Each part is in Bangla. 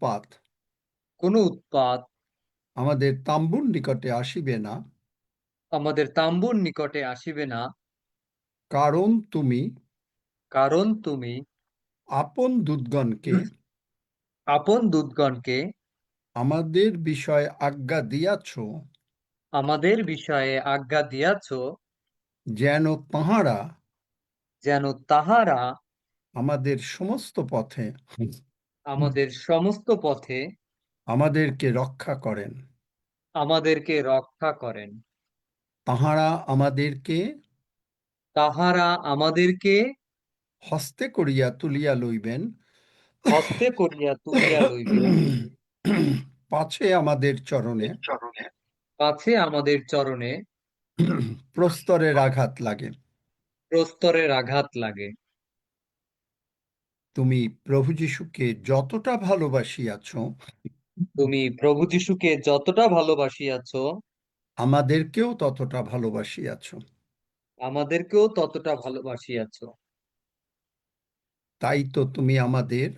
উৎপাত কোনো উৎপাত আমাদের তাম্বুর নিকটে আসিবে না, আমাদের তাম্বুর নিকটে আসিবে না। কারণ তুমি কারণ তুমি আপন দূতগণকে আপন দূতগণকে আমাদের বিষয় আজ্ঞা দিয়াছ, আমাদের বিষয়ে আজ্ঞা দিয়াছ, যেন তাঁহারা যেন তাহারা আমাদের সমস্ত পথে আমাদের সমস্ত পথে আমাদেরকে রক্ষা করেন। আমাদেরকে রক্ষা করেন। তাঁহারা আমাদেরকে তাহারা আমাদেরকে হস্তে করিয়া তুলিয়া লইবেন, হস্তে করিয়া তুলিয়া লইবেন, পাছে আমাদের চরণে পাছে আমাদের চরণে প্রস্তরের আঘাত লাগে। প্রস্তরের আঘাত লাগে। তুমি প্রভু যীশুকে যতটা ভালোবাসিয়াছ, তুমি প্রভু যীশুকে যতটা ভালোবাসিয়াছ, আমাদেরকেও ততটা ভালোবাসিয়াছ। আমাদেরকেও ততটা ভালোবাসিয়াছ। তাই তো তুমি আমাদের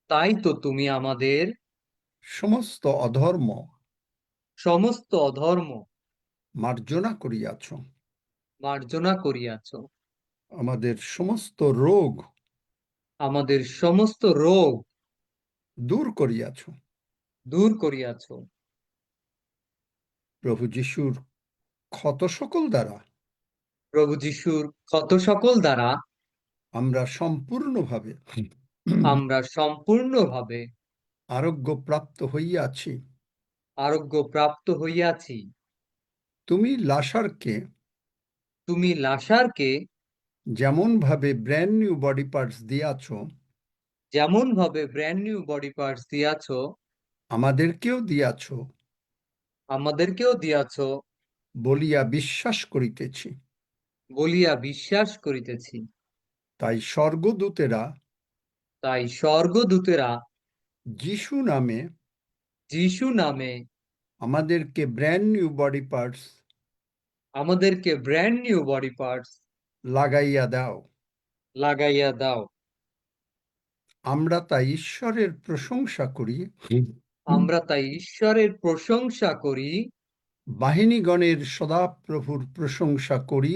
তাই তো তুমি আমাদের সমস্ত অধর্ম সমস্ত অধর্ম মার্জনা করিয়াছ, মার্জনা করিয়াছ, আমাদের সমস্ত রোগ আমাদের সমস্ত রোগ দূর করিয়াছ। দূর করিয়াছ। প্রভু যিশুর ক্ষত সকল দ্বারা প্রভু যিশুর ক্ষত সকল দ্বারা আমরা সম্পূর্ণভাবে আমরা সম্পূর্ণভাবে আরোগ্য প্রাপ্ত হইয়াছি। আরোগ্য প্রাপ্ত হইয়াছি। তুমি লাসারকে তুমি লাসারকে যেমন ভাবে ব্র্যান্ড নিউ বডি পার্টস দিয়াছ, যেমন ভাবে ব্র্যান্ড নিউ বডি পার্টস দিয়াছ, আমাদেরকেও দিয়াছ আমাদেরকেও দিয়াছ বলিয়া বিশ্বাস করিতেছি। বলিয়া বিশ্বাস করিতেছি। তাই স্বর্গদূতেরা তাই স্বর্গদূতেরা যিশু নামে যিশু নামে আমাদেরকে ব্র্যান্ড নিউ বডি পার্টস আমাদেরকে ব্র্যান্ড নিউ বডি পার্টস লাগাইয়া দাও। লাগাইয়া দাও। আমরা তাই ঈশ্বরের প্রশংসা করি, আমরা তাই ঈশ্বরের প্রশংসা করি, বাহিনীগণের সদাপ্রভুর প্রশংসা করি,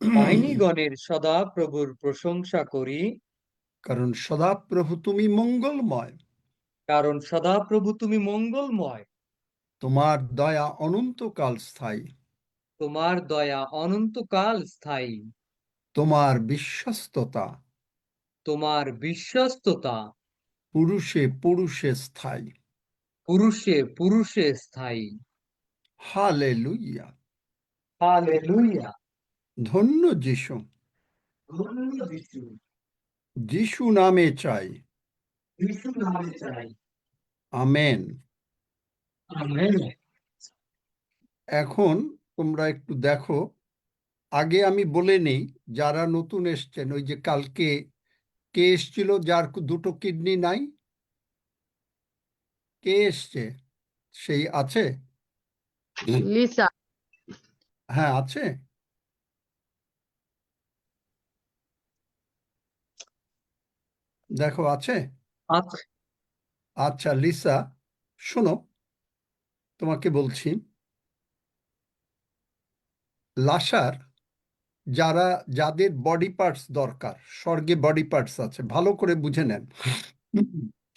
বাহিনীগণের সদা প্রভুর প্রশংসা করি, কারণ সদাপ্রভু তুমি মঙ্গলময়, কারণ সদা প্রভু তুমি মঙ্গলময়। তোমার দয়া অনন্তকাল স্থায়ী, তোমার দয়া অনন্তকাল স্থায়ী, তোমার বিশ্বস্ততা তোমার বিশ্বস্ততা পুরুষে পুরুষে স্থায়ী। পুরুষে পুরুষে স্থায়ী। হালেলুইয়া। হালেলুয়া। ধন্য যিশু, ধন্য যিশু, যিশু নামে চাই। যিশু নামে চাই। আমেন। আমেন। এখন তোমরা একটু দেখো, আগে আমি বলে নেই যারা নতুন এসছেন, ওই যে কালকে কে এসছিল যার দুটো কিডনি নাই, কে এসছে সেই আছে? লিসা। হ্যাঁ আছে। দেখো আছে। আচ্ছা। আচ্ছা লিসা, শোনো, তোমাকে বলছি, লাসার যারা যাদের বডি পার্টস দরকার, স্বর্গে বডি পার্টস আছে, ভালো করে বুঝে নেন।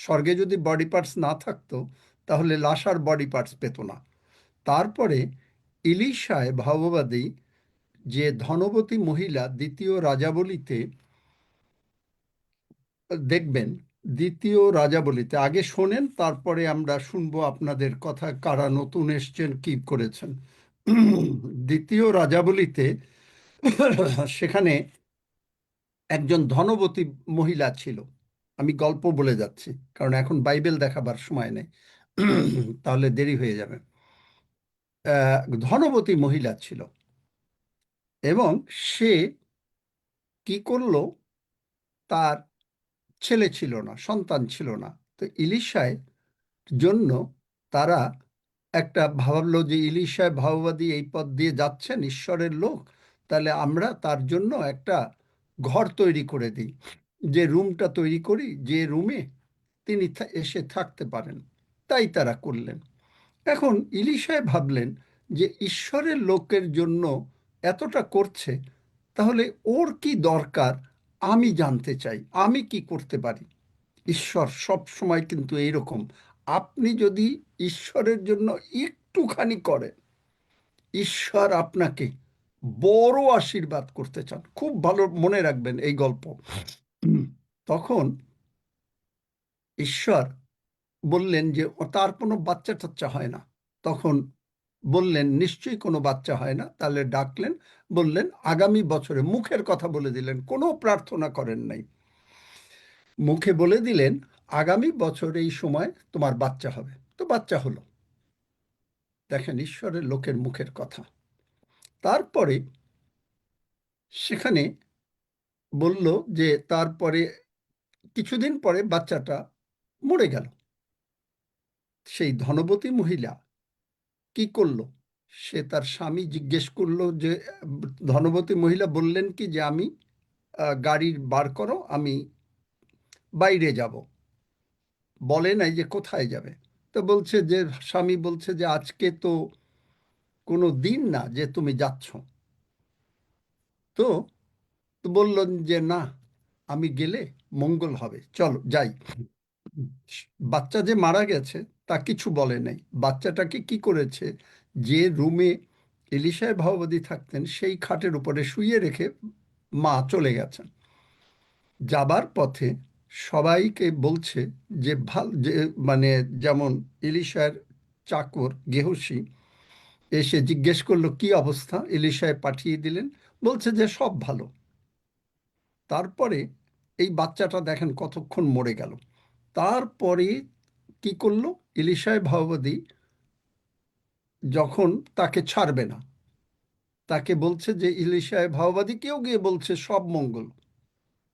স্বর্গে যদি বডি পার্টস না থাকতো তাহলে লাসার বডি পার্টস পেত না। তারপরে ইলিশায় ভাববাদী যে ধনবতী মহিলা দ্বিতীয় রাজাবলিতে দেখবেন, দ্বিতীয় রাজাবলিতে আগে শোনেন, তারপরে আমরা শুনবো আপনাদের কথা, কারা নতুন এসছেন কি করেছেন। দ্বিতীয় রাজাবলিতে সেখানে একজন ধনবতী মহিলা ছিল। আমি গল্প বলে যাচ্ছি কারণ এখন বাইবেল দেখাবার সময় নেই, তাহলে দেরি হয়ে যাবে। ধনবতী মহিলা ছিল এবং সে কি করলো, তার ছেলে ছিল না, সন্তান ছিল না। তো ইলিশায় জন্য তারা একটা ভাবলো যে ইলিশায় ভাববাদী এই পথ দিয়ে যাচ্ছেন, ঈশ্বরের লোক, তাহলে আমরা তার জন্য একটা ঘর তৈরি করে দিই। যে রুমটা তৈরি করি, যে রুমে তিনি এসে থাকতে পারেন। তাই তারা করলেন। এখন ইলিশায় ভাবলেন যে ঈশ্বরের লোকের জন্য এতটা করছে, তাহলে ওর কি দরকার আমি জানতে চাই, আমি কি করতে পারি। ঈশ্বর সব সময় কিন্তু এইরকম, আপনি যদি ঈশ্বরের জন্য একটুখানি করেন, ঈশ্বর আপনাকে বড় আশীর্বাদ করতে চান। খুব ভালো মনে রাখবেন এই গল্প। তখন ঈশ্বর বললেন যে তার কোনো বাচ্চা টাচ্চা হয় না। তখন বললেন নিশ্চয়ই কোনো বাচ্চা হয় না। তাহলে ডাকলেন, বললেন আগামী বছরে, মুখের কথা বলে দিলেন, কোনো প্রার্থনা করেন নাই, মুখে বলে দিলেন আগামী বছর এই সময় তোমার বাচ্চা হবে। তো বাচ্চা হলো। দেখেন ঈশ্বরের লোকের মুখের কথা। তারপরে সেখানে বলল যে তারপরে কিছুদিন পরে বাচ্চাটা মরে গেল। সেই ধনবতী মহিলা কি করলো? সে তার স্বামী জিজ্ঞেস করলো যে, ধনবতী মহিলা বললেন কি যে আমি গাড়ির বার করো, আমি বাইরে যাব। বলে নাই যে কোথায় যাবে। তো বলছে যে, স্বামী বলছে যে আজকে তো কোনো দিন না যে তুমি যাচ্ছ। তো তো বললেন যে না, আমি গেলে মঙ্গল হবে, চলো যাই। বাচ্চা যে মারা গেছে তা কিছু বলে নাই। বাচ্চাটাকে কি করেছে, যে রুমে এলিশায় ভাওবাদী থাকতেন সেই খাটের উপরে শুইয়ে রেখে মা চলে গেছেন। যাবার পথে সবাইকে বলছে যে যে মানে যেমন এলিশার চাকর গেহসী এসে জিজ্ঞেস করলো কি অবস্থা, এলিশায় পাঠিয়ে দিলেন, বলছে যে সব ভালো। তারপরে এই বাচ্চাটা দেখেন কতক্ষণ মরে গেল। তারপরে কি করলো, এলিশায় ভাওবাদী যখন তাকে ছাড়বে না, তাকে বলছে যে ইলিশায় ভাওবাদী কেউ গিয়ে বলছে সব মঙ্গল,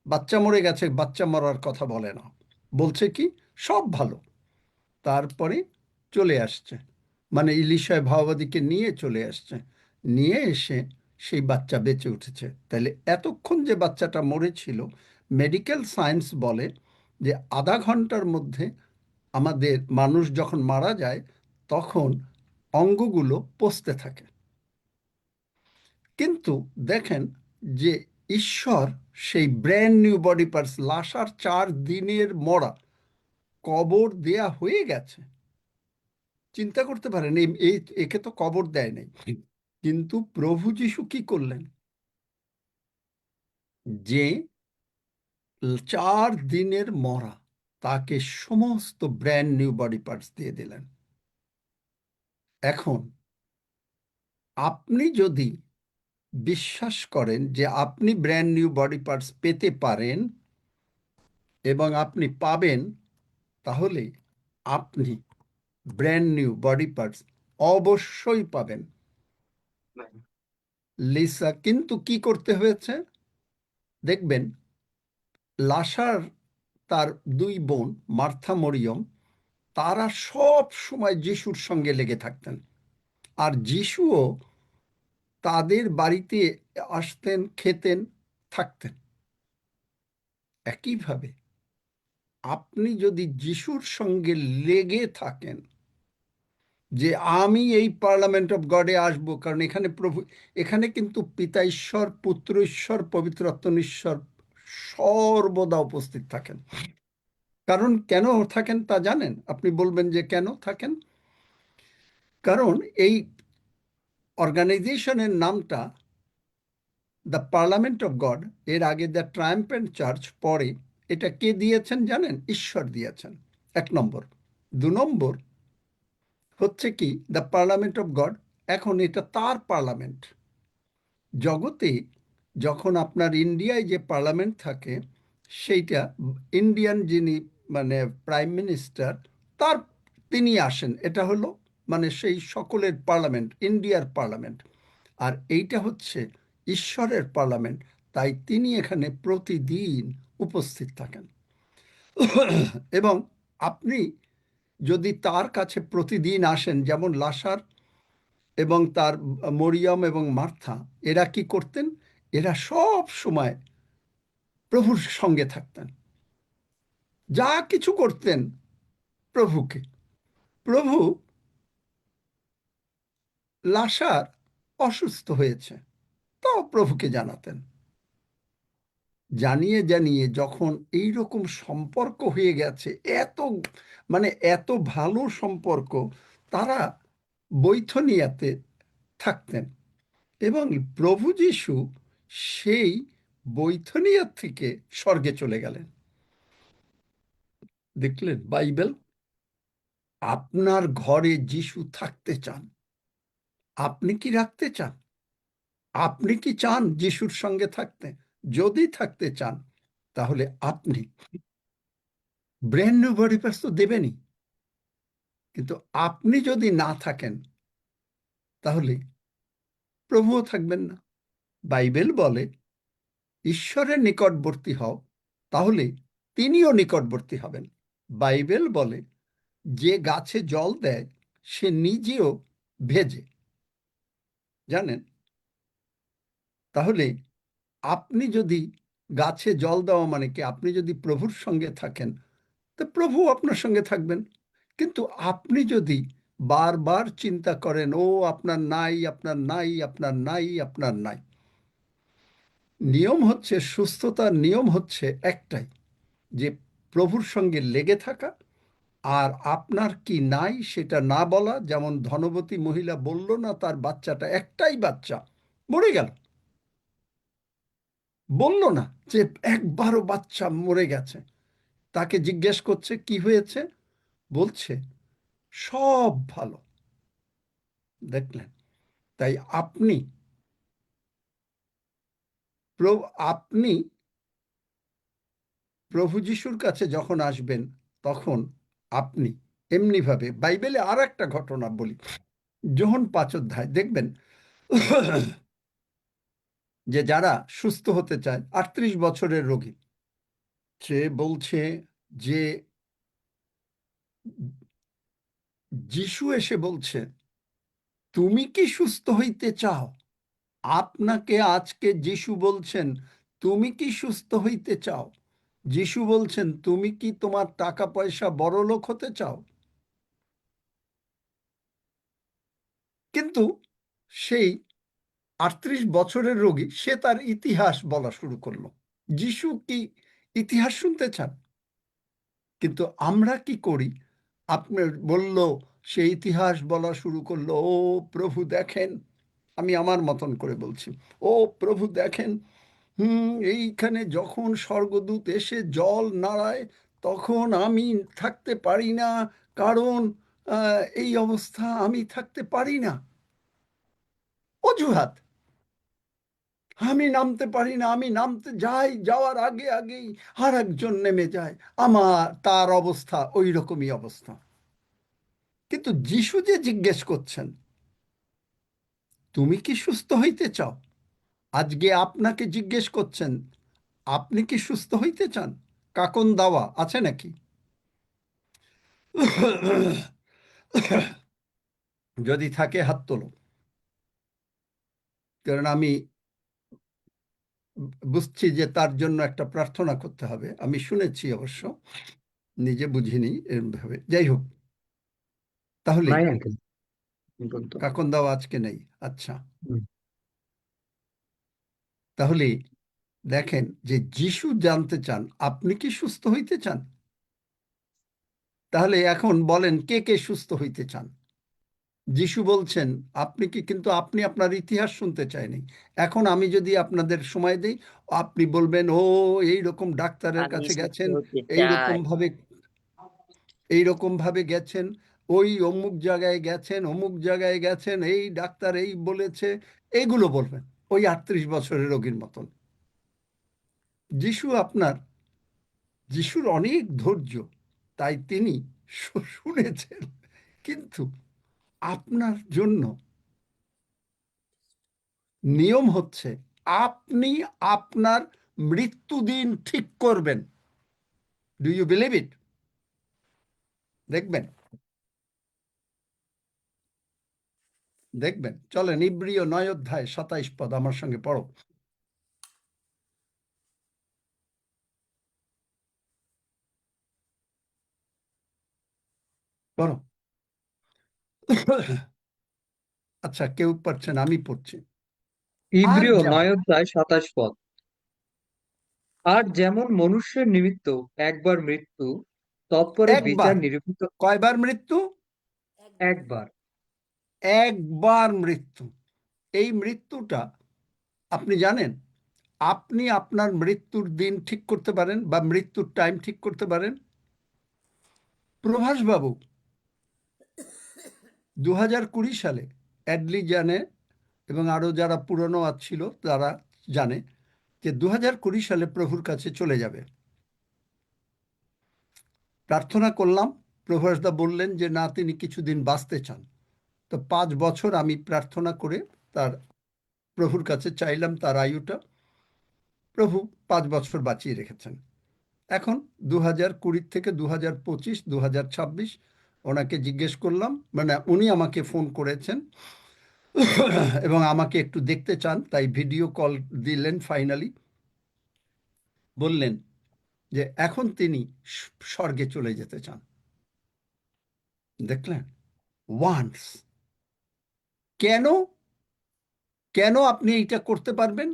বাচ্চা মরে গেছে, বাচ্চা মরার কথা বলে না, বলছে কি সব ভালো। তারপরে চলে আসছে, মানে ইলিশায় ভাওবাদীকে নিয়ে চলে আসছে, নিয়ে এসে সেই বাচ্চা বেঁচে উঠেছে। তাহলে এতক্ষণ যে বাচ্চাটা মরেছিল, মেডিকেল সায়েন্স বলে যে আধা ঘন্টার মধ্যে আমাদের মানুষ যখন মারা যায় তখন অঙ্গগুলো পচতে থাকে। কিন্তু দেখেন যে ঈশ্বর সেই ব্র্যান্ড নিউ বডি পার্টস, লাশার 4 দিনের মরা, কবর দেয়া হয়ে গেছে। চিন্তা করতে পারেন একে তো কবর দেয় নাই, কিন্তু প্রভু যিশু কি করলেন, যে 4 দিনের মরা তাকে সমস্ত ব্র্যান্ড নিউ বডি পার্টস দিয়ে দিলেন। এখন আপনি যদি বিশ্বাস করেন যে আপনি ব্র্যান্ড নিউ বডি পার্টস পেতে পারেন এবং আপনি পাবেন, তাহলে আপনি ব্র্যান্ড নিউ বডি পার্টস অবশ্যই পাবেন। লিসা, কিন্তু কি করতে হয়েছে দেখবেন, লাসার তার 2 বোন মার্থা মরিয়ম, তারা সব সময় যিশুর সঙ্গে লেগে থাকতেন, আর যিশুও তাদের বাড়িতে আসতেন, খেতেন, থাকতেন। একইভাবে আপনি যদি যিশুর সঙ্গে লেগে থাকেন যে আমি এই পার্লামেন্ট অফ গডে আসবো, কারণ এখানে প্রভু, এখানে কিন্তু পিতা ঈশ্বর, পুত্র ঈশ্বর, পবিত্র আত্মা ঈশ্বর সর্বদা উপস্থিত থাকেন। কারণ কেন থাকেন তা জানেন? আপনি বলবেন যে কেন থাকেন? কারণ এই অর্গানাইজেশনের নামটা দ্য পার্লামেন্ট অফ গড, এর আগে দ্য ট্রায়াম্ফেন্ট চার্চ, পরে এটা কে দিয়েছেন জানেন? ঈশ্বর দিয়েছেন, 1 নম্বর। 2 নম্বর হচ্ছে কি, দ্য পার্লামেন্ট অফ গড, এখন এটা তার পার্লামেন্ট। জগতে যখন আপনার ইন্ডিয়ায় যে পার্লামেন্ট থাকে, সেইটা ইন্ডিয়ান যিনি মানে প্রাইম মিনিস্টার, তার তিনি আসেন, এটা হলো মানে সেই সকলের পার্লামেন্ট, ইন্ডিয়ার পার্লামেন্ট। আর এইটা হচ্ছে ঈশ্বরের পার্লামেন্ট, তাই তিনি এখানে প্রতিদিন উপস্থিত থাকেন। এবং আপনি যদি তার কাছে প্রতিদিন আসেন, যেমন লাসার এবং তার মরিয়ম এবং মার্থা, এরা কি করতেন, এরা সব সময় প্রভুর সঙ্গে থাকতেন। যা কিছু করতেন প্রভুকে। প্রভু লাসার অসুস্থ হয়েছে, তাও প্রভুকে জানাতেন। জানিয়ে জানিয়ে যখন এই রকম সম্পর্ক হয়ে গেছে, এত মানে এত ভালো সম্পর্ক, তারা বৈথনিয়াতে থাকতেন এবং প্রভু যীশু সেই বৈথনিয়া থেকে স্বর্গে চলে গেলেন। দেখলেন বাইবেল, আপনার ঘরে যীশু থাকতে চান। আপনি কি রাখতে চান? আপনি কি চান যীশুর সঙ্গে থাকতে? যদি থাকতে চান তাহলে আপনি ব্র্যান্ড নিউ বডি পার্টস তো দেবেনই, কিন্তু আপনি যদি না থাকেন তাহলে প্রভুও থাকবেন না। বাইবেল বলে ঈশ্বরের নিকটবর্তী হও, তাহলে তিনিও নিকটবর্তী হবেন। বাইবেল বলে যে গাছে জল দেয় সে নিজেও ভেজে, জানেন? তাহলে আপনি যদি গাছে জল দেওয়া মানে কি, আপনি যদি প্রভুর সঙ্গে থাকেন তো প্রভু আপনার সঙ্গে থাকবেন। কিন্তু আপনি যদি বারবার চিন্তা করেন, ও আপনার নাই, আপনার নাই, আপনার নাই, আপনার নাই, নিয়ম হচ্ছে, সুস্থতার নিয়ম হচ্ছে একটাই, যে প্রভুর সঙ্গে লেগে থাকা আর আপনার কি নাই সেটা না বলা। যেমন ধনবতী মহিলা বলল না, তার বাচ্চাটা, একটাই বাচ্চা, মরে গেল। বলল না যে একবারও বাচ্চা মরে গেছে। তাকে জিজ্ঞেস করছে কি হয়েছে, বলছে সব ভালো। দেখলেন? তাই আপনি প্রভু যিশুর কাছে যখন আসবেন, তখন আপনি এমনিভাবে, বাইবেলে আর একটা ঘটনা বলি, যোহন 5 অধ্যায় দেখবেন যে যারা সুস্থ হতে চায়, 38 বছরের রোগী, সে বলছে যে যিশু এসে বলছে, তুমি কি সুস্থ হইতে চাও? আপনাকে আজকে যিশু বলছেন, তুমি কি সুস্থ হইতে চাও? যিশু বলছেন, তুমি কি তোমার টাকা পয়সা বড়লোক হতে চাও? কিন্তু সেই 38 বছরের রোগী, সে তার ইতিহাস বলা শুরু করলো। যিশু কি ইতিহাস শুনতে চান? কিন্তু আমরা কি করি? আপনার বলল, সে ইতিহাস বলা শুরু করলো, ও প্রভু দেখেন, আমি আমার মতন করে বলছি, ও প্রভু দেখেন, এইখানে যখন স্বর্গদূত এসে জল নাড়ায় তখন আমি থাকতে পারি না, কারণ এই অবস্থা, আমি থাকতে পারি না। অজুহাত, আমি নামতে পারি না, আমি নামতে যাই, যাওয়ার আগে আগেই আর একজন নেমে যায়, তার অবস্থা ওই রকমই অবস্থা। কিন্তু যিশু যে জিজ্ঞেস করছেন, তুমি কি সুস্থ হইতে চাও? আজকে আপনাকে জিজ্ঞেস করছেন, আপনি কি সুস্থ হইতে চান? কাকন দাওয়া আছে নাকি? যদি থাকে হাত তোলো, কারণ আমি বুঝছি যে তার জন্য একটা প্রার্থনা করতে হবে। আমি শুনেছি, অবশ্য নিজে বুঝিনি এরভাবে। যাই হোক, তাহলে নাই আঙ্কেল বলতো। কাকন দাওয়া আজকে নেই। আচ্ছা, হুম। তাহলে দেখেন যে যিশু জানতে চান আপনি কি সুস্থ হইতে চান। তাহলে এখন বলেন, কে কে সুস্থ হইতে চান? যিশু বলছেন আপনি কি, কিন্তু আপনি আপনার ইতিহাস শুনতে চাইনি। এখন আমি যদি আপনাদের সময় দেই, আপনি বলবেন, ও এই রকম ডাক্তারের আমি কাছে সুস্থ গেছেন, হতে এইরকম চাই। ভাবে এইরকম ভাবে গেছেন, ওই অমুক জায়গায় গেছেন, অমুক জায়গায় গেছেন, এই ডাক্তার এই বলেছে, এইগুলো বলবেন ওই 38 বছরের রোগীর মতন। যিশুর অনেক ধৈর্য, তাই তিনি শুনেছেন। কিন্তু আপনার জন্য নিয়ম হচ্ছে, আপনি আপনার মৃত্যুদিন ঠিক করবেন। Do you believe it? দেখবেন, দেখবেন। চলেন ইব্রিয় 9 অধ্যায় 27 পদ আমার সঙ্গে পড়ো। করো। আচ্ছা, কেউ পারছেন, আমি পড়ছি। আর ইব্রিয় যেমন 9 অধ্যায় 27 পদ। আর যেমন মনুষ্যের নিমিত্ত একবার মৃত্যু, তৎপরে বিচার একবার, নিরূপিত কয়বার মৃত্যু? একবার। একবার মৃত্যু। এই মৃত্যুটা আপনি জানেন, আপনি আপনার মৃত্যুর দিন ঠিক করতে পারেন বা মৃত্যুর টাইম ঠিক করতে পারেন। প্রভাস বাবু 2020 সালে, অ্যাডলি জানে এবং আরো যারা পুরনো ছিল তারা জানে যে 2020 সালে প্রভুর কাছে চলে যাবে। প্রার্থনা করলাম, প্রভাসদা বললেন যে না, তিনি কিছুদিন বাঁচতে চান। তো 5 বছর আমি প্রার্থনা করে তার প্রভুর কাছে চাইলাম তার আয়ুটা। প্রভু 5 বছর বাঁচিয়ে রেখেছেন। এখন 2020 থেকে 2025, 2026 ওনাকে জিজ্ঞেস করলাম, মানে উনি আমাকে ফোন করেছেন এবং আমাকে একটু দেখতে চান, তাই ভিডিও কল দিলেন। ফাইনালি বললেন যে এখন তিনি স্বর্গে চলে যেতে চান। দেখলেন, ওয়ান্স। কেন? কেন আপনি এইটা করতে পারবেন?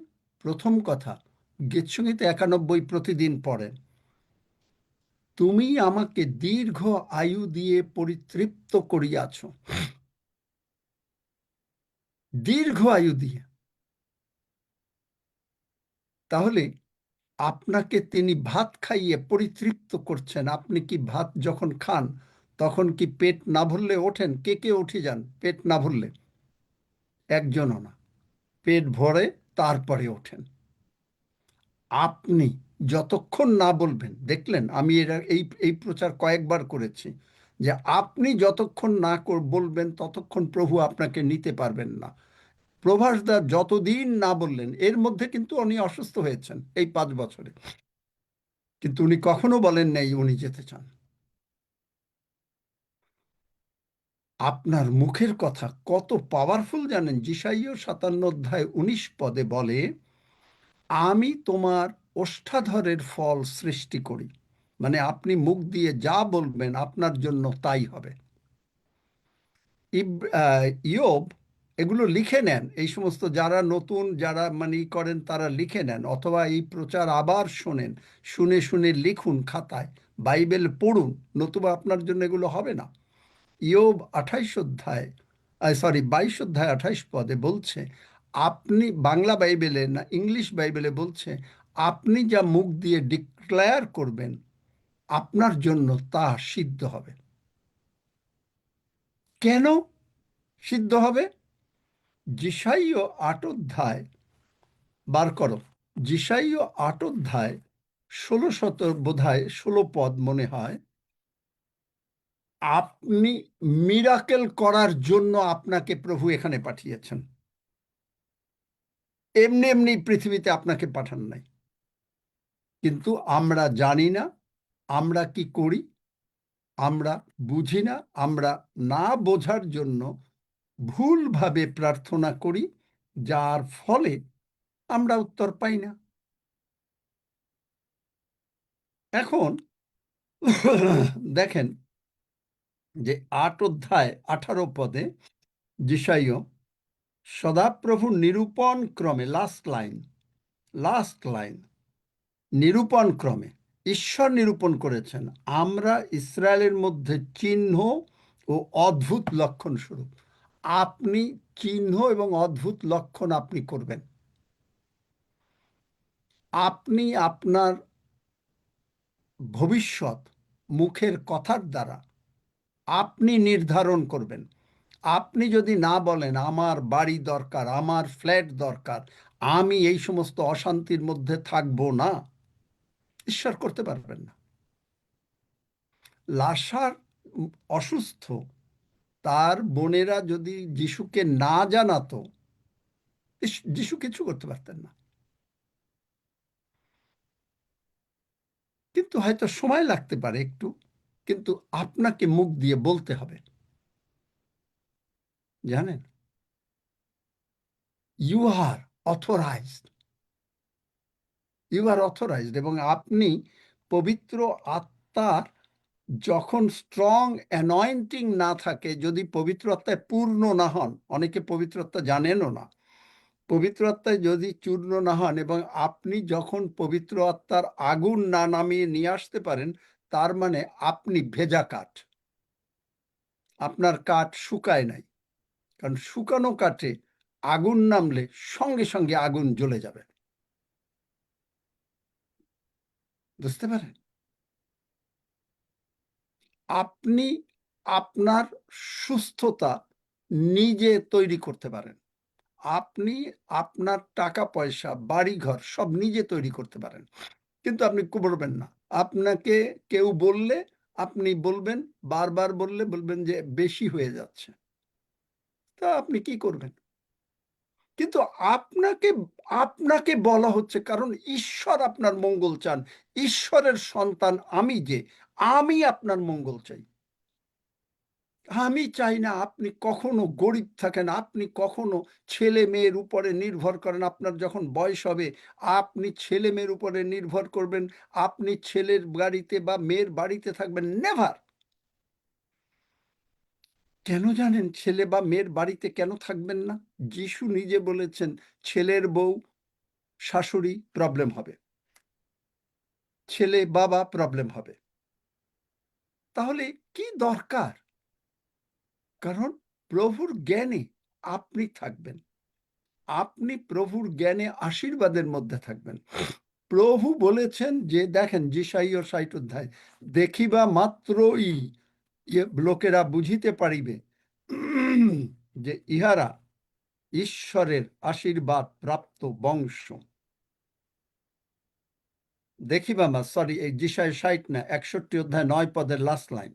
প্রথম কথা, গীতসংগীত 91 প্রতিদিন পড়েন। তুমি আমাকে দীর্ঘ আয়ু দিয়ে পরিতৃপ্ত করিয়াছ। দীর্ঘ আয়ু দিয়ে। তাহলে আপনাকে তিনি ভাত খাইয়ে পরিতৃপ্ত করছেন। আপনি কি ভাত যখন খান তখন কি পেট না ভরলে ওঠেন? কে কে উঠে যান পেট না ভরলে? একজনও না। পেট ভরে তারপরে ওঠেন। আপনি যতক্ষণ না বলবেন, দেখলেন আমি এই এই প্রচার কয়েকবার করেছি যে আপনি যতক্ষণ না বলবেন ততক্ষণ প্রভু আপনাকে নিতে পারবেন না। প্রভাসদা যতদিন না বললেন, এর মধ্যে কিন্তু উনি অসুস্থ হয়েছেন এই 5 বছরে, কিন্তু উনি কখনো বলেন নাই উনি যেতে চান। আপনার মুখের কথা কত পাওয়ারফুল জানেন? যিশাইয় 57 অধ্যায় 19 পদে বলে, আমি তোমার ওষ্ঠাধরের ফল সৃষ্টি করি। মানে আপনি মুখ দিয়ে যা বলবেন আপনার জন্য তাই হবে। ইয়োব এগুলো লিখে নেন, এই সমস্ত যারা নতুন, যারা মানে করেন তারা লিখে নেন, অথবা এই প্রচার আবার শোনেন, শুনে শুনে লিখুন খাতায়, বাইবেল পড়ুন, নতুবা আপনার জন্য এগুলো হবে না। ইয়োব 22 অধ্যায় বলছে, আপনি, বাংলা বাইবেলে না ইংলিশ বাইবেলে বলছে, আপনি যা মুখ দিয়ে ডিক্লেয়ার করবেন আপনার জন্য তা সিদ্ধ হবে। কেন সিদ্ধ হবে? যিশাইয় 8 অধ্যায়, বার করো, যিশাইয় 8 অধ্যায় 16 বোধহয় 16 পদ মনে হয়, আপনি মিরাকেল করার জন্য আপনাকে প্রভু এখানে পাঠিয়েছেন। এমনি এমনি পৃথিবীতে আপনাকে পাঠান নাই। কিন্তু আমরা জানি না, আমরা কি করি? আমরা বুঝি না। আমরা না বোঝার জন্য ভুলভাবে প্রার্থনা করি, যার ফলে আমরা উত্তর পাই না। এখন দেখেন যে 8 অধ্যায় 18 পদে যিশাইয় সদাপ্রভু নিরূপণ ক্রমে, লাস্ট লাইন, নিরূপণ ক্রমে ঈশ্বর নিরূপণ করেছেন, আমরা ইসরায়েলের মধ্যে চিহ্ন ও অদ্ভুত লক্ষণ স্বরূপ। আপনি চিহ্ন এবং অদ্ভুত লক্ষণ আপনি করবেন। আপনি আপনার ভবিষ্যৎ মুখের কথার দ্বারা আপনি নির্ধারণ করবেন। আপনি যদি না বলেন আমার বাড়ি দরকার, আমার ফ্ল্যাট দরকার, আমি এই সমস্ত অশান্তির মধ্যে থাকবো না, ঈশ্বর করতে পারবেন না। লাসার অসুস্থ, তার বোনেরা যদি যিশুকে না জানাতো, যিশু কিছু করতে পারতেন না। কিন্তু হয়তো সময় লাগতে পারে একটু, কিন্তু আপনাকে মুখ দিয়ে বলতে হবে। জানেন, ইউ আর অথরাইজড, এবং আপনি পবিত্র আত্মার যখন স্ট্রং অ্যানয়েন্টিং না থাকে, যদি পবিত্র আত্মায় পূর্ণ না হন, অনেকে পবিত্র আত্মা জানেনও না, পবিত্র আত্মায় যদি চূর্ণ না হন এবং আপনি যখন পবিত্র আত্মার আগুন না নামিয়ে নিয়ে আসতে পারেন, তার মানে আপনি ভেজা কাঠ, আপনার কাঠ শুকায় নাই। কারণ শুকানো কাঠে আগুন নামলে সঙ্গে সঙ্গে আগুন জ্বলে যাবে। বুঝতে পারেন? আপনি আপনার সুস্থতা নিজে তৈরি করতে পারেন। আপনি আপনার টাকা পয়সা, বাড়িঘর সব নিজে তৈরি করতে পারেন। কিন্তু আপনি করবেন না। আপনাকে কেউ বললে আপনি বলবেন, বারবার বললে বলবেন যে বেশি হয়ে যাচ্ছে। তা আপনি কি করবেন? কিন্তু আপনাকে আপনাকে বলা হচ্ছে, কারণ ঈশ্বর আপনার মঙ্গল চান। ঈশ্বরের সন্তান আমি যে, আমি আপনার মঙ্গল চাই। আমি চাই না আপনি কখনো গরিব থাকেন, আপনি কখনো ছেলে মেয়ের উপরে নির্ভর করেন। আপনার যখন বয়স হবে আপনি ছেলে মেয়ের উপরে নির্ভর করবেন, আপনি ছেলের বাড়িতে বা মেয়ের বাড়িতে থাকবেন, নেভার। কেন জানেন ছেলে বা মেয়ের বাড়িতে কেন থাকবেন না? যিশু নিজে বলেছেন, ছেলের বউ শাশুড়ি প্রবলেম হবে, ছেলে বাবা প্রবলেম হবে। তাহলে কি দরকার? কারণ প্রভুর জ্ঞানে আপনি থাকবেন, আপনি প্রভুর জ্ঞানে আশীর্বাদের মধ্যে থাকবেন। প্রভু বলেছেন যে, দেখেন যিশাইয় ৬০ অধ্যায়, দেখিবা মাত্রই লোকেরা বুঝিতে পারিবে যে ইহারা ঈশ্বরের আশীর্বাদ প্রাপ্ত বংশ। দেখিবা সরি, এই যিশায় ৬০ না, ৬১ অধ্যায় ৯ পদের লাস্ট লাইন।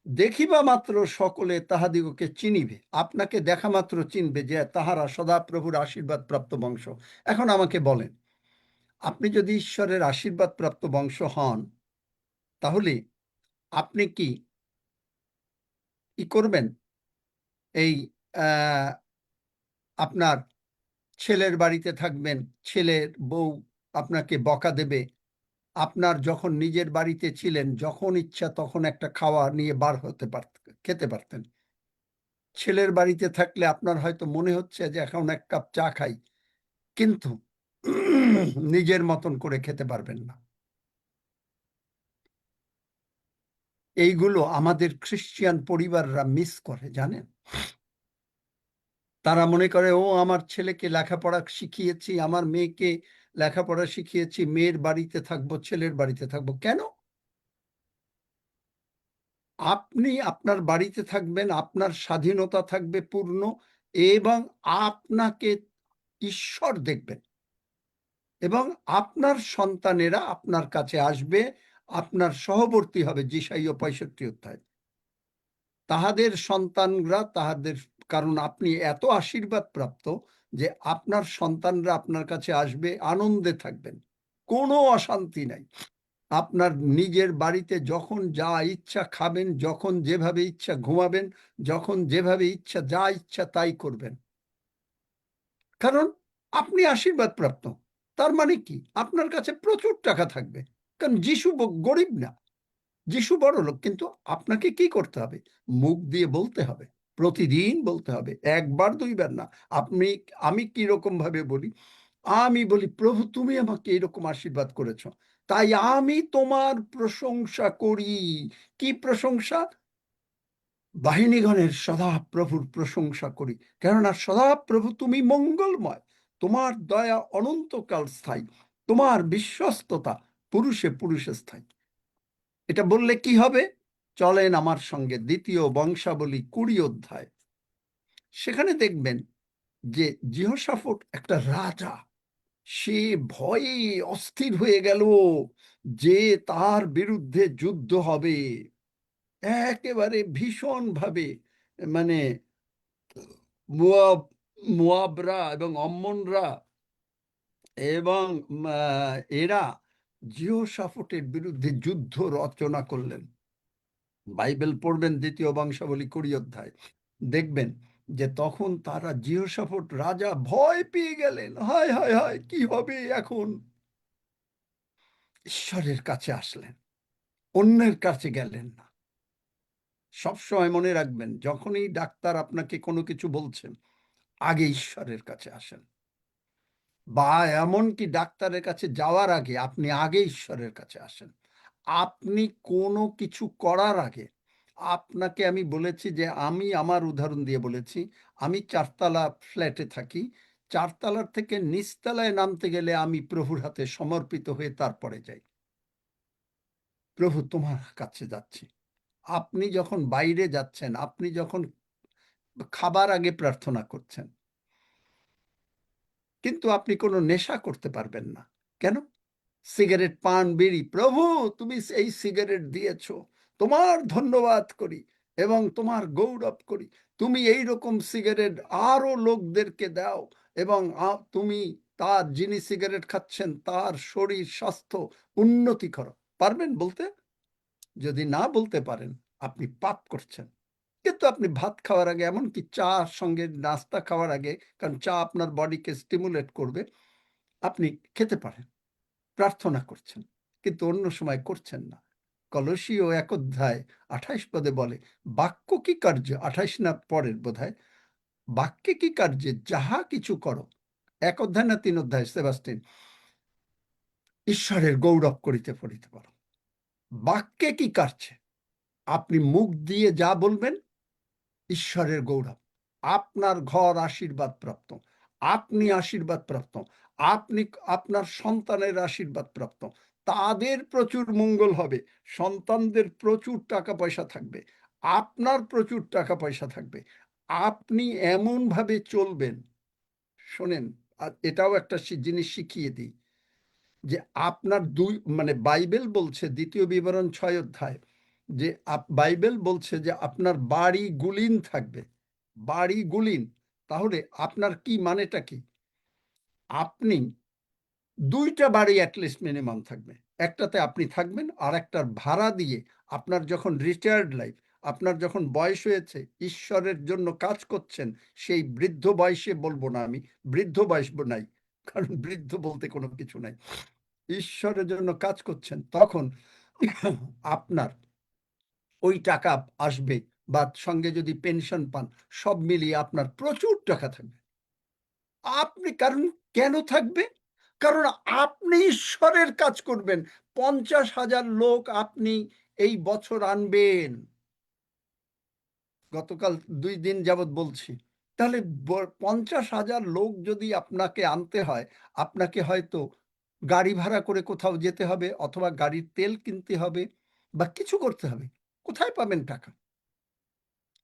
দেখিবা মাত্র সকলে তাহাদিগকে চিনিবে, আপনাকে দেখা মাত্র চিনবে যে তাহারা সদাপ্রভুর আশীর্বাদ প্রাপ্ত বংশ। এখন আমাকে বলেন, আপনি যদি ঈশ্বরের আশীর্বাদ প্রাপ্ত বংশ হন, তাহলে আপনি কি করবেন? এই আপনার ছেলের বাড়িতে থাকবেন, ছেলের বউ আপনাকে বকা দেবে। আপনার যখন নিজের বাড়িতে ছিলেন, যখন ইচ্ছা তখন একটা খাওয়া নিয়ে বার হতে খেতে পারতেন। ছেলের বাড়িতে থাকলে আপনার হয়তো মনে হচ্ছে যে এখন এক কাপ চা খাই, কিন্তু নিজের মতন করে খেতে পারবেন না। এইগুলো আমাদের খ্রিস্টান পরিবাররা মিস করে, জানেন? তারা মনে করে, ও আমার ছেলেকে লেখাপড়া শিখিয়েছি, আমার মেয়েকে লেখাপড়া শিখিয়েছি, মেয়ের বাড়িতে থাকবো, ছেলের বাড়িতে থাকবো। কেন? আপনি আপনার বাড়িতে থাকবেন, আপনার স্বাধীনতা থাকবে পূর্ণ, এবং আপনাকে ঈশ্বর দেখবেন, এবং আপনার সন্তানেরা আপনার কাছে আসবে, আপনার সহবর্তী হবে। যিশাইয় ৬৫ অধ্যায়, তাহাদের সন্তানরা তাহাদের, কারণ আপনি এত আশীর্বাদ প্রাপ্ত যে আপনার সন্তানরা আপনার কাছে আসবে, আনন্দে থাকবেন, কোনো অশান্তি নাই। আপনার নিজের বাড়িতে যখন যা ইচ্ছা খাবেন, যখন যেভাবে ইচ্ছা ঘুমাবেন, যখন যেভাবে ইচ্ছা যা ইচ্ছা তাই করবেন, কারণ আপনি আশীর্বাদ প্রাপ্ত। তার মানে কি? আপনার কাছে প্রচুর টাকা থাকবে। কারণ যিশু গরিব না, যিশু বড় লোক। কিন্তু আপনাকে কি করতে হবে? মুখ দিয়ে বলতে হবে, প্রতিদিন বলতে হবে, একবার দুইবার না। আমি কি রকম ভাবে বলি? আমি বলি, প্রভু তুমি আমাকে এরকম আশীর্বাদ করেছ, তাই আমি তোমার প্রশংসা করি। কি প্রশংসা? বাহিনীগণের সদাপ্রভুর প্রশংসা করি, কেননা সদাপ্রভু তুমি মঙ্গলময়, তোমার দয়া অনন্তকাল স্থায়ী, তোমার বিশ্বস্ততা পুরুষে পুরুষে স্থায়ী। এটা বললে কি হবে? চলেন আমার সঙ্গে দ্বিতীয় বংশাবলী ২০ অধ্যায়। সেখানে দেখবেন যে জিহোশাফট একটা রাজা, সে ভয়ে অস্থির হয়ে গেল যে তার বিরুদ্ধে যুদ্ধ হবে। একেবারে ভীষণ ভাবে, মানে মুয়াবরা এবং অম্মনরা এবং এরা জিহোশাফটের বিরুদ্ধে যুদ্ধ রচনা করলেন। বাইবেল পড়বেন, দ্বিতীয় বংশাবলী ২০ অধ্যায়, দেখবেন যে তখন তারা, জিহোশাফট রাজা ভয় পেয়ে গেলেন, হায় হায় হায় কি হবে এখন? ঈশ্বরের কাছে আসলেন, অন্যের কাছে গেলেন না। সবসময় মনে রাখবেন, যখনই ডাক্তার আপনাকে কোনো কিছু বলছেন, আগে ঈশ্বরের কাছে আসেন। বা এমনকি ডাক্তারের কাছে যাওয়ার আগে আপনি আগে ঈশ্বরের কাছে আসেন। আপনি কোনো কিছু করার আগে আপনাকে আমি বলেছি যে, আমি আমার উদাহরণ দিয়ে বলেছি, আমি ৪ তলা ফ্ল্যাটে থাকি। ৪ তলার থেকে নিচতলায় নামতে গেলে আমি প্রভুর হাতে সমর্পিত হয়ে তারপরে যাই। প্রভু, তোমার কাছে যাচ্ছি। আপনি যখন বাইরে যাচ্ছেন, আপনি যখন খাবার আগে প্রার্থনা করছেন, কিন্তু আপনি কোনো নেশা করতে পারবেন না। কেন? সিগারেট, পান, বিড়ি, প্রভু তুমি এই সিগারেট দিয়েছ, তোমার ধন্যবাদ করি এবং তোমার গৌরব করি। তুমি এই রকম সিগারেট আরো লোকদেরকে দাও এবং তুমি তার, যিনি সিগারেট খাচ্ছেন, তার শরীর স্বাস্থ্য উন্নতি করো। পারবেন বলতে? যদি না বলতে পারেন, আপনি পাপ করছেন। কিন্তু আপনি ভাত খাওয়ার আগে, এমনকি চা সঙ্গে নাস্তা খাওয়ার আগে, কারণ চা আপনার বডিকে স্টিমুলেট করবে, আপনি খেতে পারেন, প্রার্থনা করছেন, কিন্তু অন্য সময় করছেন না। কলসীয় ১ অধ্যায় ২৮ পদে বলে, বাক্য কি কার্য, ২৮ না পরের বোধহয়, বাক্যে কি কার্যে যাহা কিছু করো, ১ অধ্যায় না ৩ অধ্যায়, সেবাস্টিন, ঈশ্বরের গৌরব করিতে পড়িতে পারো। বাক্যে কি কার্যে, আপনি মুখ দিয়ে যা বলবেন, ঈশ্বরের গৌরব। আপনার ঘর আশীর্বাদ প্রাপ্ত, আপনি আশীর্বাদ প্রাপ্ত, আপনি আপনার সন্তানের আশীর্বাদ প্রাপ্ত, তাদের প্রচুর মঙ্গল হবে, সন্তানদের প্রচুর টাকা পয়সা থাকবে, আপনার প্রচুর টাকা পয়সা থাকবে, আপনি এমনভাবে চলবেন। শোনেন, আর এটাও একটা জিনিস শিখিয়ে দিই, যে আপনার বাইবেল বলছে, ২য় বিবরণ ৬ অধ্যায়, যে বাইবেল বলছে যে আপনার বাড়ি গুলিন থাকবে, বাড়ি গুলিন। তাহলে আপনার কি মানেটা কি? আপনি ২টা বাড়ি অ্যাটলিস্ট মিনিমাম থাকবে। একটাতে আপনি থাকবেন, আর একটার ভাড়া দিয়ে আপনার যখন রিটায়ার্ড লাইফ, আপনার যখন বয়স হয়েছে, ঈশ্বরের জন্য কাজ করছেন, সেই বৃদ্ধ বয়সে, বলবো না আমি, বৃদ্ধ বয়স নাই, কারণ বৃদ্ধ বলতে কোনো কিছু নাই, ঈশ্বরের জন্য কাজ করছেন, তখন আপনার ওই টাকা আসবে, বা সঙ্গে যদি পেনশন পান, সব মিলিয়ে আপনার প্রচুর টাকা থাকবে। আপনি, কারণ কেন থাকবে? কারণ আপনি ঈশ্বরের কাজ করবেন। ৫০,০০০ লোক আপনি এই বছর আনবেন। গতকাল ২ দিন যাবৎ বলছি। তাহলে ৫০,০০০ লোক যদি আপনাকে আনতে হয়, আপনাকে হয়তো গাড়ি ভাড়া করে কোথাও যেতে হবে, অথবা গাড়ির তেল কিনতে হবে, বা কিছু করতে হবে। কোথায় পাবেন টাকা?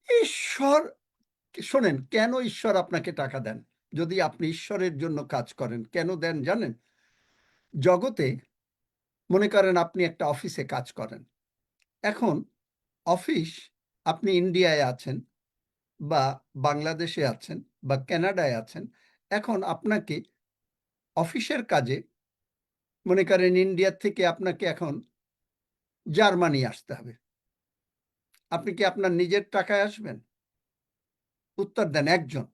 ঈশ্বর, শোনেন, কেন ঈশ্বর আপনাকে টাকা দেন? যদি আপনি ঈশ্বরের জন্য কাজ করেন, কেন দেন জানেন? জগতে, মনে করেন আপনি একটা অফিসে কাজ করেন। এখন অফিস, আপনি ইন্ডিয়ায় আছেন, বা বাংলাদেশে আছেন, বা কানাডায় আছেন। এখন আপনাকে অফিসের কাজে, মনে করেন ইন্ডিয়া থেকে আপনাকে এখন জার্মানি আসতে হবে। আপনি কি আপনার নিজের টাকায় আসবেন? উত্তর দেন, একজন।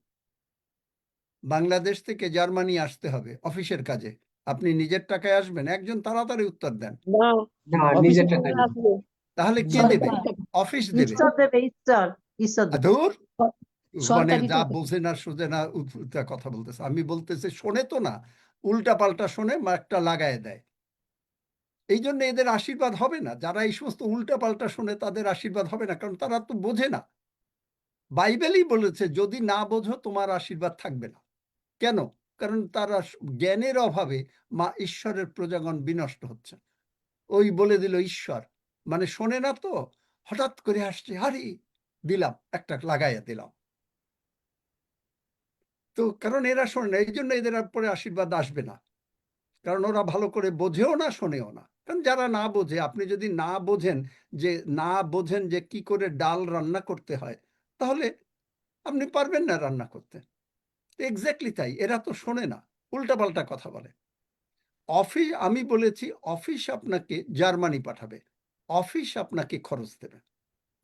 বাংলাদেশ থেকে জার্মানি আসতে হবে অফিসের কাজে, আপনি নিজের টাকায় আসবেন? একজন তাড়াতাড়ি উত্তর দেন। না, না, অফিসে নিজের থেকে টাকায় না। আসবে তাহলে কে দেবে? সরকারি থেকে। অফিস দেবে। ঈশ্বর দেবে, ঈশ্বর, ঈশ্বর দেবে। ধুর, মানে সরকারি যা থেকে। বোঝে না সোজে না উল্টা কথা বলতেছে। আমি বলতেছি, শোনে তো না, উল্টা পাল্টা শোনে, একটা লাগায় দেয়। এই জন্য এদের আশীর্বাদ হবে না। যারা এই সমস্ত উল্টা পাল্টা শোনে, তাদের আশীর্বাদ হবে না, কারণ তারা তো বোঝে না। বাইবেলই বলেছে, যদি না বোঝো তোমার আশীর্বাদ থাকবে না। কেন? কারণ তারা জ্ঞানের অভাবে ঈশ্বরের প্রজাগণ বিনষ্ট হচ্ছে। ওই বলে দিল ঈশ্বর, মানে শোনে না তো, হঠাৎ করে আসছে, হারি দিলাম, একটা লাগাইয়া দিলাম। তো কারণ এরা শোনে না, এই জন্য এদের পরে আশীর্বাদ আসবে না, কারণ ওরা ভালো করে বোঝেও না, শোনেও না। কারণ যারা না বোঝে, আপনি যদি না বোঝেন যে কি করে ডাল রান্না করতে হয়, তাহলে আপনি পারবেন না রান্না করতে। এক্স্যাক্টলি তাই, এরা তো শোনে না, উল্টাপাল্টা কথা বলে। অফিস, আমি বলেছি অফিস আপনাকে জার্মানি পাঠাবে, অফিস আপনাকে খরচ দেবে।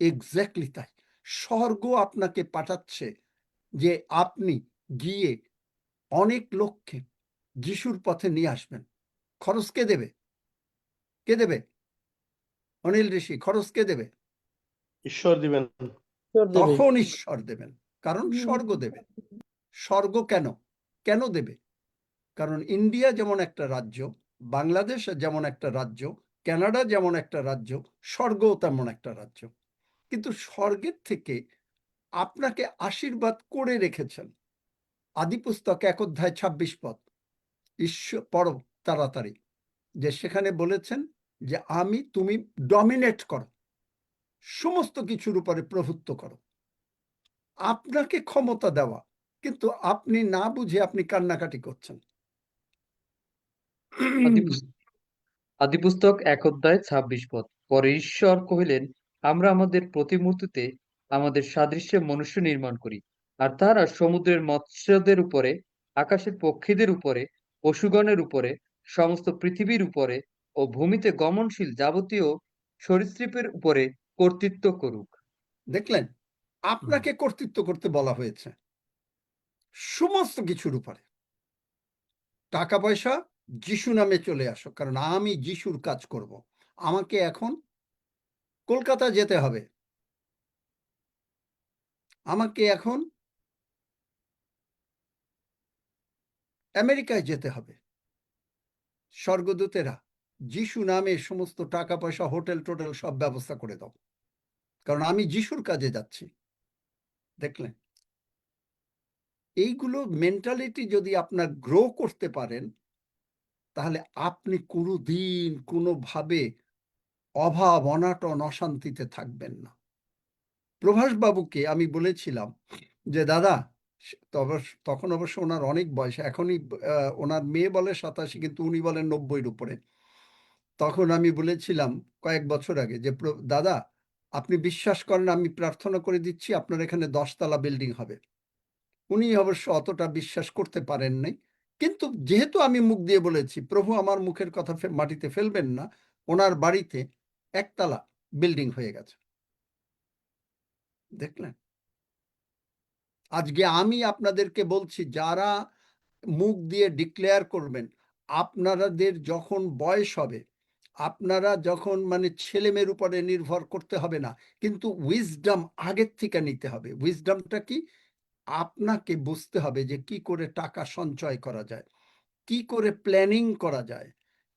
এক্স্যাক্টলি তাই, স্বর্গ আপনাকে পাঠাচ্ছে যে আপনি গিয়ে অনেক লোককে যিশুর পথে নিয়ে আসবেন। খরচ কে দেবে? কে দেবে? অনিল ঋষি, খরচ কে দেবে? ঈশ্বর দিবেন। ঈশ্বর দেবে। তখন ঈশ্বর দেবেন, কারণ স্বর্গ দেবে। স্বর্গ কেন কেন দেবে? কারণ ইন্ডিয়া যেমন একটা রাজ্য, বাংলাদেশ যেমন একটা রাজ্য, কানাডা যেমন একটা রাজ্য, স্বর্গও তেমন একটা রাজ্য। কিন্তু স্বর্গের থেকে আপনাকে আশীর্বাদ করে রেখেছেন। আদিপুস্তক 1 অধ্যায় 26 পদ, ঈশ্বর পড়ো তাড়াতাড়ি, যে সেখানে বলেছেন যে তুমি ডমিনেট করো, সমস্ত কিছুর উপরে প্রভুত্ব করো, আপনাকে ক্ষমতা দেওয়া, কিন্তু আপনি না বুঝে আপনি কান্নাকাটি করছেন। আদিপুস্তক 1 অধ্যায় 26 পদ। পরে ঈশ্বর কহিলেন, আমরা আমাদের প্রতিমূর্তিতে আমাদের সাদৃশ্যে মনুষ্য নির্মাণ করি, আর তাহারা সমুদ্রের মৎস্যদের উপরে, আকাশের পক্ষীদের উপরে, পশুগণের উপরে, সমস্ত পৃথিবীর উপরে ও ভূমিতে গমনশীল যাবতীয় সরীসৃপের উপরে কর্তৃত্ব করুক। দেখলেন, আপনাকে কর্তৃত্ব করতে বলা হয়েছে সমস্ত কিছুর উপরে। টাকা পয়সা যিশু নামে চলে আসো, কারণ আমি যিশুর কাজ করব। আমাকে এখন কলকাতা যেতে হবে, আমাকে এখন আমেরিকায় যেতে হবে। স্বর্গদূতেরা যিশু নামে সমস্ত টাকা পয়সা, হোটেল টোটেল সব ব্যবস্থা করে দাও, কারণ আমি যিশুর কাজে যাচ্ছি। দেখলেন, এইগুলো মেন্টালিটি যদি আপনার গ্রো করতে পারেন, তাহলে আপনি কোনোদিন কোনোভাবে অভাব, অনাটন, অশান্তিতে থাকবেন না। প্রভাস বাবুকে আমি বলেছিলাম যে দাদা, তখন অবশ্য ওনার অনেক বয়স, এখনই ওনার মেয়ে বলে 87, কিন্তু উনি বলেন 90-এর উপরে। তখন আমি বলেছিলাম কয়েক বছর আগে যে দাদা, আপনি বিশ্বাস করেন, আমি প্রার্থনা করে দিচ্ছি আপনার এখানে 10 তলা বিল্ডিং হবে। উনি অবশ্য অতটা বিশ্বাস করতে পারেন নাই, কিন্তু যেহেতু আমি মুখ দিয়ে বলেছি, প্রভু আমার মুখের কথা মাটিতে ফেলবেন না, ওনার বাড়িতে 1 তলা বিল্ডিং হয়ে গেছে। দেখলেন, আজকে আমি আপনাদেরকে বলছি, যারা মুখ দিয়ে ডিক্লেয়ার করবেন, আপনাদের যখন বয়স হবে, আপনারা যখন ছেলে মেয়ের উপরে নির্ভর করতে হবে না, কিন্তু উইজডম আগের থেকে নিতে হবে। উইজডমটা কি? আপনাকে বুঝতে হবে যে কি করে টাকা সঞ্চয় করা যায়, কি করে প্ল্যানিং করা যায়,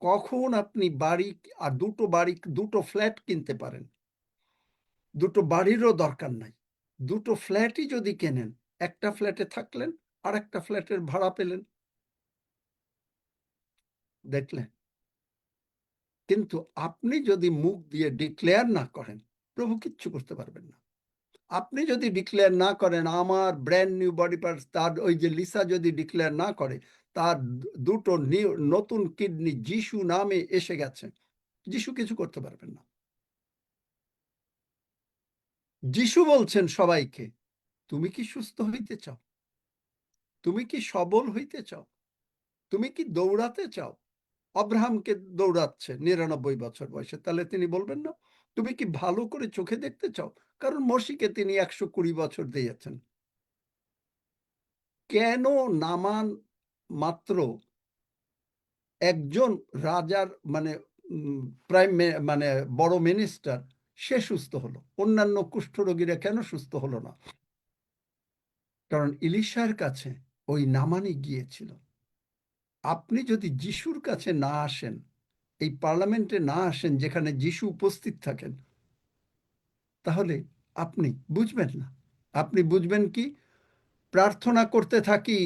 কখন আপনি বাড়ি আর দুটো ফ্ল্যাট কিনতে পারেন। দুটো বাড়িরও দরকার নাই, দুটো ফ্ল্যাটই যদি কেনেন, একটা ফ্ল্যাটে থাকলেন আর একটা ফ্ল্যাটের ভাড়া পেলেন। দেখলেন, কিন্তু আপনি যদি মুখ দিয়ে ডিক্লেয়ার না করেন, প্রভু কিচ্ছু করতে পারবেন না। আপনি যদি ডিক্লেয়ার না করেন, আমার ব্র্যান্ড নিউ বডি পার্টস, তার ওই যে লিসা যদি ডিক্লেয়ার না করে তার দুটো নতুন কিডনি যিশু নামে এসে গেছে, যিশু কিছু করতে পারবেন না। যিশু বলছেন সবাইকে, তুমি কি সুস্থ হইতে চাও? তুমি কি সবল হইতে চাও? তুমি কি দৌড়াতে চাও? আব্রাহামকে দৌড়াচ্ছে 99 বছর বয়সে, তাহলে তিনি বলবেন না তুমি কি ভালো করে চোখে দেখতে চাও? কারণ মসিকে তিনি 120 বছর দিয়েছেন। কেন নামান মাত্র একজন রাজার প্রাইম বড় মিনিস্টার, সে সুস্থ হলো, অন্যান্য কুষ্ঠরোগীরা কেন সুস্থ হলো না? কারণ ইলিশার কাছে ওই নামানই গিয়েছিল। আপনি যদি যিশুর কাছে না আসেন, এই পার্লামেন্টে না আসেন যেখানে যিশু উপস্থিত থাকেন, তাহলে আপনি বুঝবেন না। আপনি বুঝবেন কি? প্রার্থনা করতে থাকি,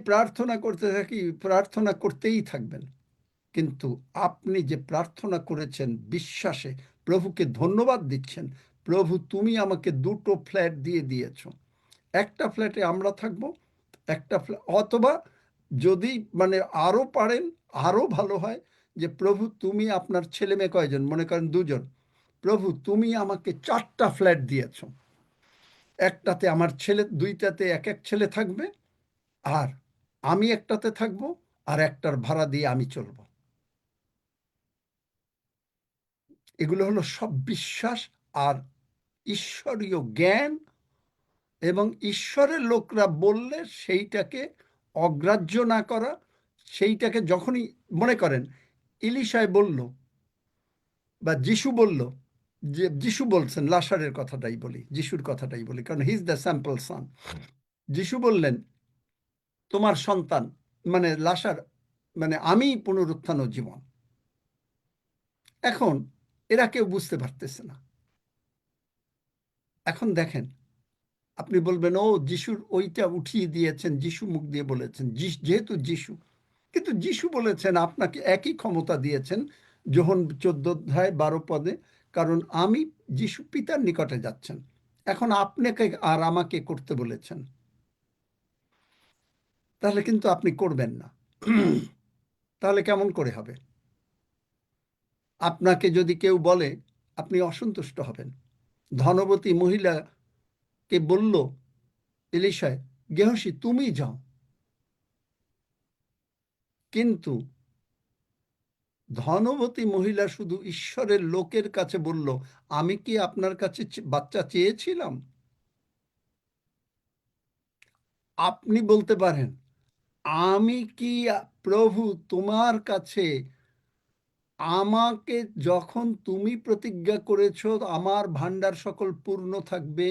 প্রার্থনা করতে থাকি, প্রার্থনা করতেই থাকবেন, কিন্তু আপনি যে প্রার্থনা করেছেন বিশ্বাসে, প্রভুকে ধন্যবাদ দিচ্ছেন, প্রভু তুমি আমাকে দুটো ফ্ল্যাট দিয়ে দিয়েছ, একটা ফ্ল্যাটে আমরা থাকবো, একটা অথবা যদি আরো পারেন আরো ভালো হয় যে প্রভু তুমি আপনার ছেলে মেয়ে কয়জন, মনে করেন 2 জন, প্রভু তুমি আমাকে 4টা ফ্ল্যাট দিয়েছ, একটাতে আমার ছেলে, 2টাতে এক এক ছেলে থাকবে, আর আমি একটাতে থাকবো, আর একটার ভাড়া দিয়ে আমি চলবো। এগুলো হলো সব বিশ্বাস আর ঈশ্বরীয় জ্ঞান, এবং ঈশ্বরের লোকরা বললে সেইটাকে অগ্রাহ্য না করা। সেইটাকে যখনই মনে করেন ইলিশায় বলল বা যিশু বলল, যে যিশু বলছেন, লাসারের কথাটাই বলি, যিশুর কথাটাই বলি, কারণ হি ইজ দ্য স্যাম্পল সান। যিশু বললেন তোমার সন্তান মানে লাসার, মানে আমি পুনরুত্থান ও জীবন। এখন এরা কেউ বুঝতে পারতেছে না। এখন দেখেন, আপনি বলবেন ও যিশুর ওইটা উঠিয়ে দিয়েছেন, যিশু মুখ দিয়ে বলেছেন, যেহেতু যিশু, কিন্তু যিশু বলেছেন আপনাকে একই ক্ষমতা দিয়েছেন যোহন 14 অধ্যায় 12 পদে, কারণ আমি, যিশু পিতার নিকটে যাচ্ছেন, এখন আপনাকে আর আমাকে করতে বলেছেন, তাহলে কিন্তু আপনি করবেন না। তাহলে কেমন করে হবে? আপনাকে যদি কেউ বলে, আপনি অসন্তুষ্ট হবেন। ধনবতী মহিলাকে বলল এলিশায়, গেহসী তুমি যাও, কিন্তু ধনবতী মহিলা শুধু ঈশ্বরের লোকের কাছে বলল, আমি কি আপনার কাছে বাচ্চা চেয়েছিলাম? আপনি বলতে পারেন, আমি কি প্রভু তোমার কাছে, আমাকে যখন তুমি প্রতিজ্ঞা করেছো আমার ভাণ্ডার সকল পূর্ণ থাকবে,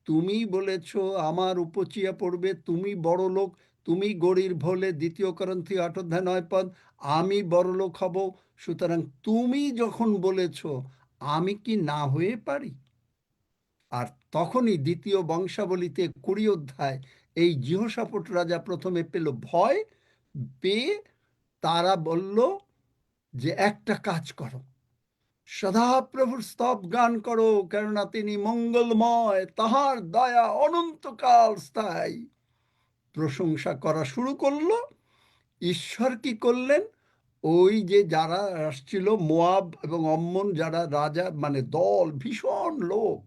তুমি বলেছো আমার উপচিয়া পড়বে, তুমি বড় লোক, তুমি গরির ভোলে, 2 Corinthians 8 অধ্যায় 9 পদ, আমি বড় লোক হব, সুতরাং তুমি যখন বলেছো আমি কি না হয়ে পারি? আর তখনই 2 বংশাবলীতে 20 অধ্যায় এই জিহোশাফট রাজা প্রথমে পেল ভয়, পেয়ে তারা বলল যে একটা কাজ করো, সদাপ্রভুর স্তব গান করো, কেননা তিনি মঙ্গলময়, তাহার দয়া অনন্তকাল স্থায়ী। প্রশংসা করা শুরু করলো। ঈশ্বর কি করলেন? ওই যে যারা আসছিল মোয়াব এবং অম্মন, যারা রাজা মানে দল, ভীষণ লোক,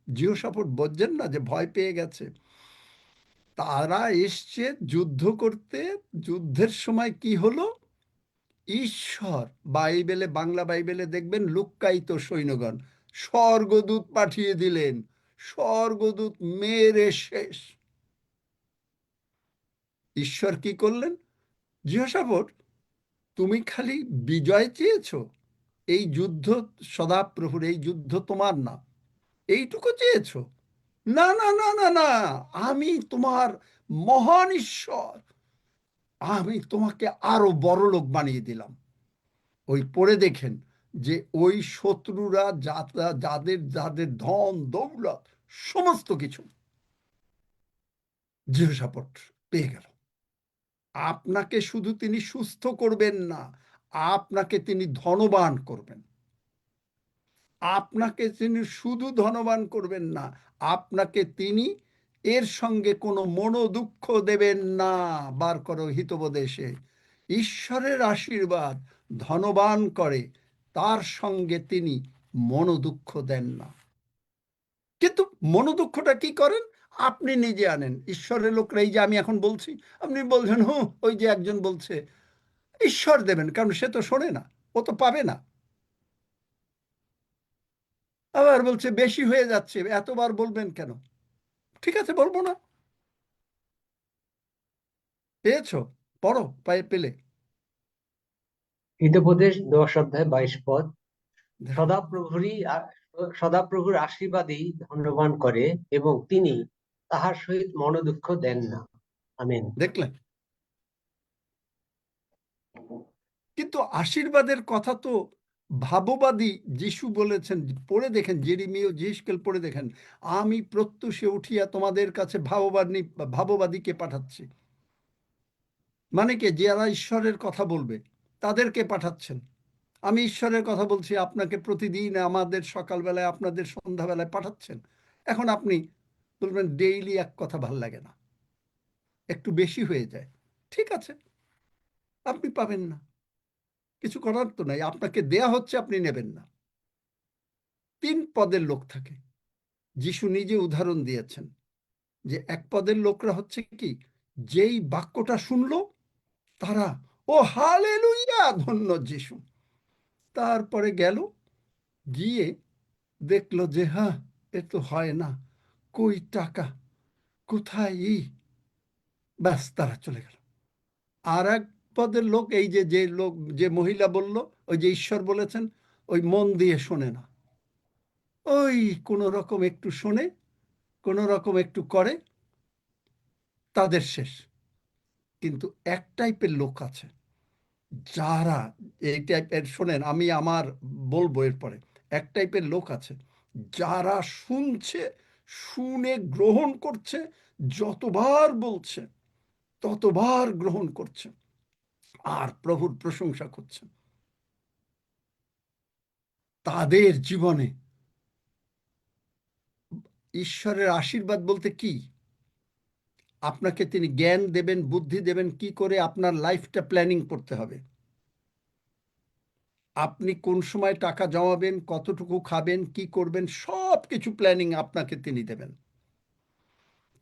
জিহোশাফট বোঝেন না যে ভয় পেয়ে গেছে, তারা এসছে যুদ্ধ করতে। যুদ্ধের সময় কি হলো? ঈশ্বর, বাইবেলে, বাংলা বাইবেলে দেখবেন লুক্কায়িত সৈন্যগণ, স্বর্গদূত পাঠিয়ে দিলেন, স্বর্গদূত মেরে শেষ। ঈশ্বর কি করলেন? জিহোশাফট, তুমি খালি বিজয় চেয়েছো, এই যুদ্ধ সদাপ্রভুর, এই যুদ্ধ তোমার না, এইটুকু চেয়েছো? না না না না না, আমি তোমার মহান ঈশ্বর, আমি তোমাকে আরো বড় লোক বানিয়ে দিলাম। ওই পড়ে দেখেন যে ওই শত্রুরা যাদের যাদের ধন দৌলত সমস্ত কিছু জিহোশাফট পেয়ে গেল। আপনাকে শুধু তিনি সুস্থ করবেন না, আপনাকে তিনি ধনবান করবেন। আপনাকে তিনি শুধু ধনবান করবেন না, আপনাকে তিনি এর সঙ্গে কোনো মনোদুঃখ দেবেন না। বার করো হিতোপদেশে, ঈশ্বরের আশীর্বাদ ধনবান করে, তার সঙ্গে তিনি মনোদুঃখ দেন না। কিন্তু মনোদুঃখটা কি করেন? আপনি নিজে আনেন। ঈশ্বরের লোকরা, এই যে আমি এখন বলছি, আপনি বলছেন ওই যে একজন বলছে ঈশ্বর দেবেন, কারণ সে তো শোনে না, ও তো পাবে না। আবার বলছে বেশি হয়ে যাচ্ছে, এতবার বলবেন কেন? ঠিক আছে, বলবো না। পেয়েছো? পড়ো, পেলে হিতোপদেশ 10 অধ্যায় 22 পদ, দেখো, সদাপ্রভুর আশীর্বাদই ধন্যবান করে এবং তিনি তাহার সহিত মনোদুঃখ দেন না। আমেন। দেখলেন? কিন্তু আশীর্বাদের কথা তো ভাববাদী যিশু বলেছেন। পড়ে দেখেন, জেরেমিয়া ও জিহ্জকেল পড়ে দেখেন, আমি প্রত্যুষে উঠিয়া তোমাদের কাছে ভাববাদীকে পাঠাচ্ছি। মানে কি, যারা ঈশ্বরের কথা বলবে তাদেরকে পাঠাচ্ছেন। আমি ঈশ্বরের কথা বলছি, আপনাকে প্রতিদিন আমাদের সকালবেলায়, আপনাদের সন্ধ্যাবেলায় পাঠাচ্ছেন। এখন আপনি বলবেন ডেইলি এক কথা ভাল লাগে না, একটু বেশি হয়ে যায়। ঠিক আছে, আপনি পাবেন না, কিছু করার তো নাই, আপনাকে দেয়া হচ্ছে, আপনি নেবেন না। 3 পদের লোক থাকে, যিশু নিজে উদাহরণ দিয়েছেন যে 1 পদের লোকরা হচ্ছে কি, যেই বাক্যটা শুনলো তারা ও হালেলুইয়া, ধন্য যিশু, তারপরে গেল, গিয়ে দেখলো যে হ্যাঁ, এ তো হয় না, কই টাকা, কোথায় ব্যাস, তারা চলে গেল। আর 1 পদের লোক, এই যে যে লোক, যে মহিলা বলল, ওই যে ঈশ্বর বলেছেন ওই মন দিয়ে শোনে না, ওই কোনো রকম একটু শোনে, কোনো রকম একটু করে, তাদের শেষ। কিন্তু এক টাইপের লোক আছে যারা এই টাইপের, শোনেন আমি আমার বলবো এরপরে, এক টাইপের লোক আছে যারা শুনছে, শুনে গ্রহণ করছে, যতবার বলছে ততবার গ্রহণ করছে আর প্রভুর প্রশংসা করছে। তাদের জীবনে ঈশ্বরের আশীর্বাদ বলতে কি? আপনাকে তিনি জ্ঞান দেবেন, বুদ্ধি দেবেন কি করে আপনার লাইফটা প্ল্যানিং করতে হবে, আপনি কোন সময় টাকা জমাবেন, কতটুকু খাবেন, কি করবেন, সব কিছু প্ল্যানিং আপনাকে তিনি দেবেন।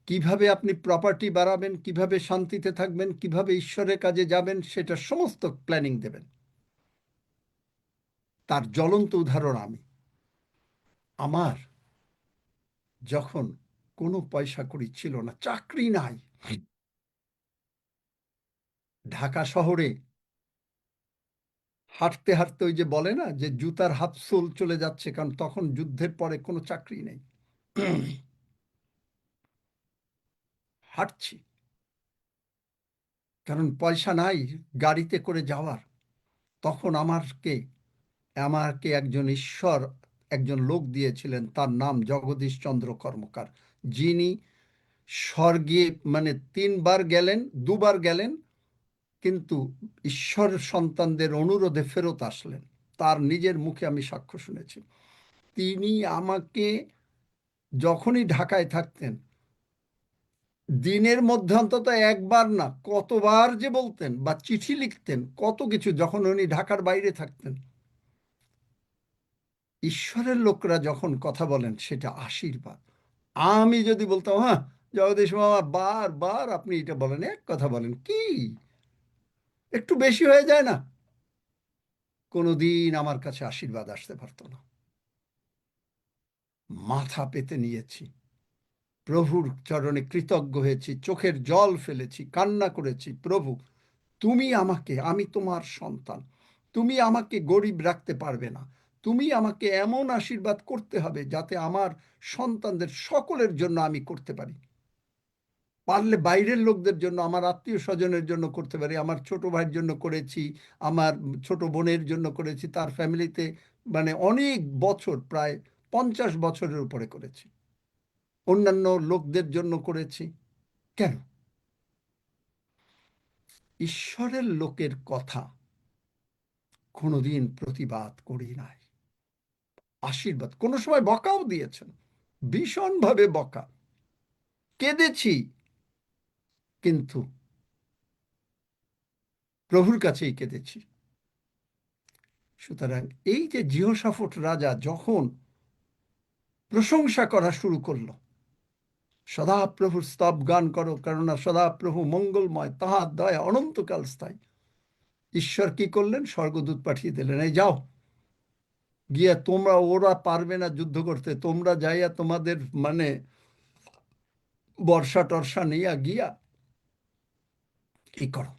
কিভাবে আপনি প্রপার্টি বাড়াবেন, কিভাবে শান্তিতে থাকবেন, কিভাবে ঈশ্বরের কাজে যাবেন, সেটা সমস্ত প্ল্যানিং দেবেন। তার জ্বলন্ত উদাহরণ আমি। আমার যখন কোনো পয়সা কড়ি ছিল না, চাকরি নাই, ঢাকা শহরে হাঁটতে হাঁটতে ওই যে বলে না যে জুতার হাফ সোল চলে যাচ্ছে, কারণ তখন যুদ্ধের পরে কোনো চাকরি নেই, হাঁটছি কারণ পয়সা নাই গাড়িতে করে যাওয়ার। তখন আমাকে আমাকে একজন ঈশ্বর, একজন লোক দিয়েছিলেন, তার নাম জগদীশ চন্দ্র কর্মকার, যিনি স্বর্গে মানে 3 বার গেলেন, 2 বার গেলেন, কিন্তু ঈশ্বর সন্তানদের অনুরোধে ফেরত আসলেন। তার নিজের মুখে আমি সাক্ষ্য শুনেছি। তিনি আমাকে যখনই ঢাকায় থাকতেন, দিনের মধ্যে অন্তত একবার না কতবার যে বলতেন বা চিঠি লিখতেন, কত কিছু, যখন উনি ঢাকার বাইরে থাকতেন। ঈশ্বরের লোকরা যখন কথা বলেন সেটা আশীর্বাদ। আমি যদি বলতাম, হ্যাঁ জগদীশ মামা বারবার আপনি এটা বলেন, এক কথা বলেন, কি একটু বেশি হয়ে যায় না, কোনোদিন আমার কাছে আশীর্বাদ আসতে পারতো না। মাথা পেতে নিয়েছি, প্রভুর চরণে কৃতজ্ঞ হয়েছি, চোখের জল ফেলেছি, কান্না করেছি, প্রভু তুমি আমাকে, আমি তোমার সন্তান, তুমি আমাকে গরিব রাখতে পারবে না, তুমি আমাকে এমন আশীর্বাদ করতে হবে যাতে আমার সন্তানদের সকলের জন্য আমি করতে পারি। পারলে বাইরের লোকদের জন্য, আমার আত্মীয় স্বজনের জন্য করতে পারি। আমার ছোট ভাইয়ের জন্য করেছি, আমার ছোট বোনের জন্য করেছি, তার ফ্যামিলিতে মানে অনেক বছর, প্রায় 50 বছরের উপরে করেছি, অন্যান্য লোকদের জন্য করেছি। কেন? ঈশ্বরের লোকের কথা কোনোদিন প্রতিবাদ করি নাই। আশীর্বাদ, কোনো সময় বকাও দিয়েছেন, ভীষণভাবে বকা, কেঁদেছি, কিন্তু প্রভুর কাছেই কেঁদেছি। সুতরাং এই যে জিহোশাফট রাজা যখন প্রশংসা করা শুরু করলো, সদাপ্রভুর স্তব গান করো, কেননা সদাপ্রভু মঙ্গলময়, তাহার দয়া অনন্তকাল স্থায়ী। ঈশ্বর কি করলেন? স্বর্গদূত পাঠিয়ে দিলেন, এই যাও গিয়া তোমরা, ওরা পারবে না যুদ্ধ করতে, তোমরা যাইয়া তোমাদের মানে বর্ষা টর্ষা নিয়া গিয়া কি করো,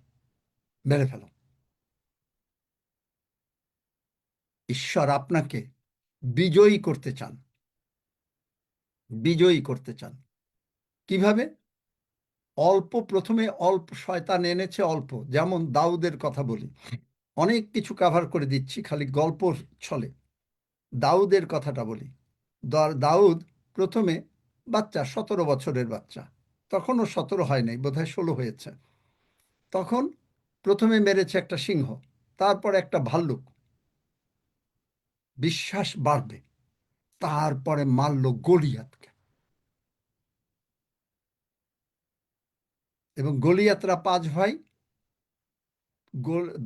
মেরে ফেলো। ঈশ্বর আপনাকে বিজয়ী করতে চান, বিজয়ী করতে চান। কিভাবে? অল্প, প্রথমে অল্প শয়তান এনেছে, অল্প, যেমন দাউদের কথা বলি, অনেক কিছু কাভার করে দিচ্ছি খালি গল্প ছলে। দাউদের কথাটা বলি। দাউদ প্রথমে বাচ্চা, 17 বছরের বাচ্চা, তখনও 17 হয় নাই, বোধহয় 16 হয়েছে। তখন প্রথমে মেরেছে একটা সিংহ, তারপর একটা ভাল্লুক, বিশ্বাস বাড়বে, তারপরে মারল গলিয়াতকে। এবং গলিয়াতরা 5 ভাই,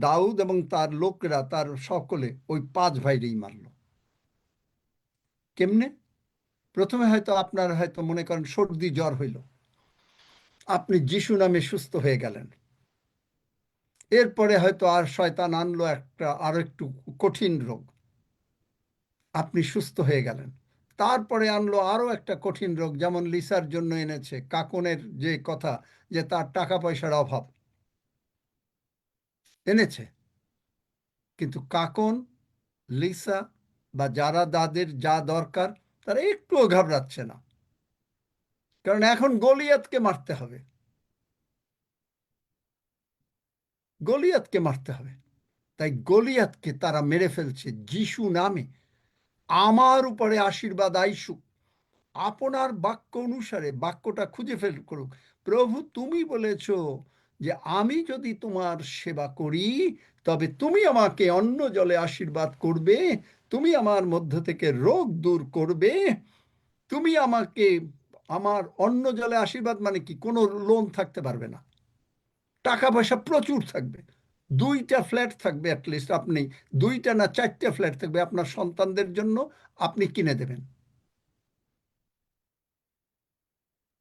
দাউদ এবং তার লোকরা, তার সকলে ওই 5 ভাইরেই মারল। কেমনে? প্রথমে হয়তো আপনার হয়তো মনে করেন সর্দি জ্বর হইল, আপনি যিশু নামে সুস্থ হয়ে গেলেন। এরপরে হয়তো আর শয়তান আনলো একটা আরো একটু কঠিন রোগ, আপনি সুস্থ হয়ে গেলেন। তারপরে আনলো আরো একটা কঠিন রোগ, যেমন লিসার জন্য এনেছে কাকনের যে কথা, যে তার টাকা পয়সার অভাব এনেছে, কিন্তু কাকন লিসা বা যারা তাদের যা দরকার তারা একটুও ঘাবড়াচ্ছে না, কারণ এখন গলিয়াতকে মারতে হবে, গলিয়াতকে মারতে হবে। তাই গলিয়াতকে তারা মেরে ফেলছে যিশু নামে। আমার উপরে আশীর্বাদ আইসুক, আপনার বাক্য অনুসারে বাক্যটা খুঁজে ফেল করুক। প্রভু তুমি বলেছ যে আমি যদি তোমার সেবা করি তবে তুমি আমাকে অন্য জলে আশীর্বাদ করবে, তুমি আমার মধ্য থেকে রোগ দূর করবে, তুমি আমাকে আমার অন্য জলে আশীর্বাদ মানে কি, কোনো লোন থাকতে পারবে না, টাকা পয়সা প্রচুর থাকবে, 2টা ফ্ল্যাট থাকবে, অ্যাটলিস্ট আপনি 2টা না 4টা ফ্ল্যাট থাকবে আপনার সন্তানদের জন্য, আপনি কিনে দেবেন।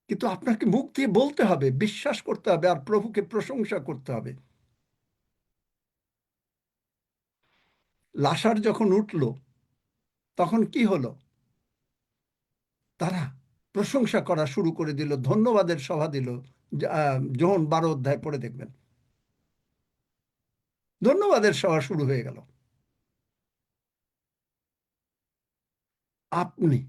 কিন্তু আপনাকে মুখ দিয়ে বলতে হবে, বিশ্বাস করতে হবে, আর প্রভুকে প্রশংসা করতে হবে। লাসার যখন উঠল তখন কি হলো, তারা প্রশংসা করা শুরু করে দিল, ধন্যবাদের সভা দিল। যোহন 12 অধ্যায় পড়ে দেখবেন, ধন্যবাদের সভা শুরু হয়ে গেল। আপনি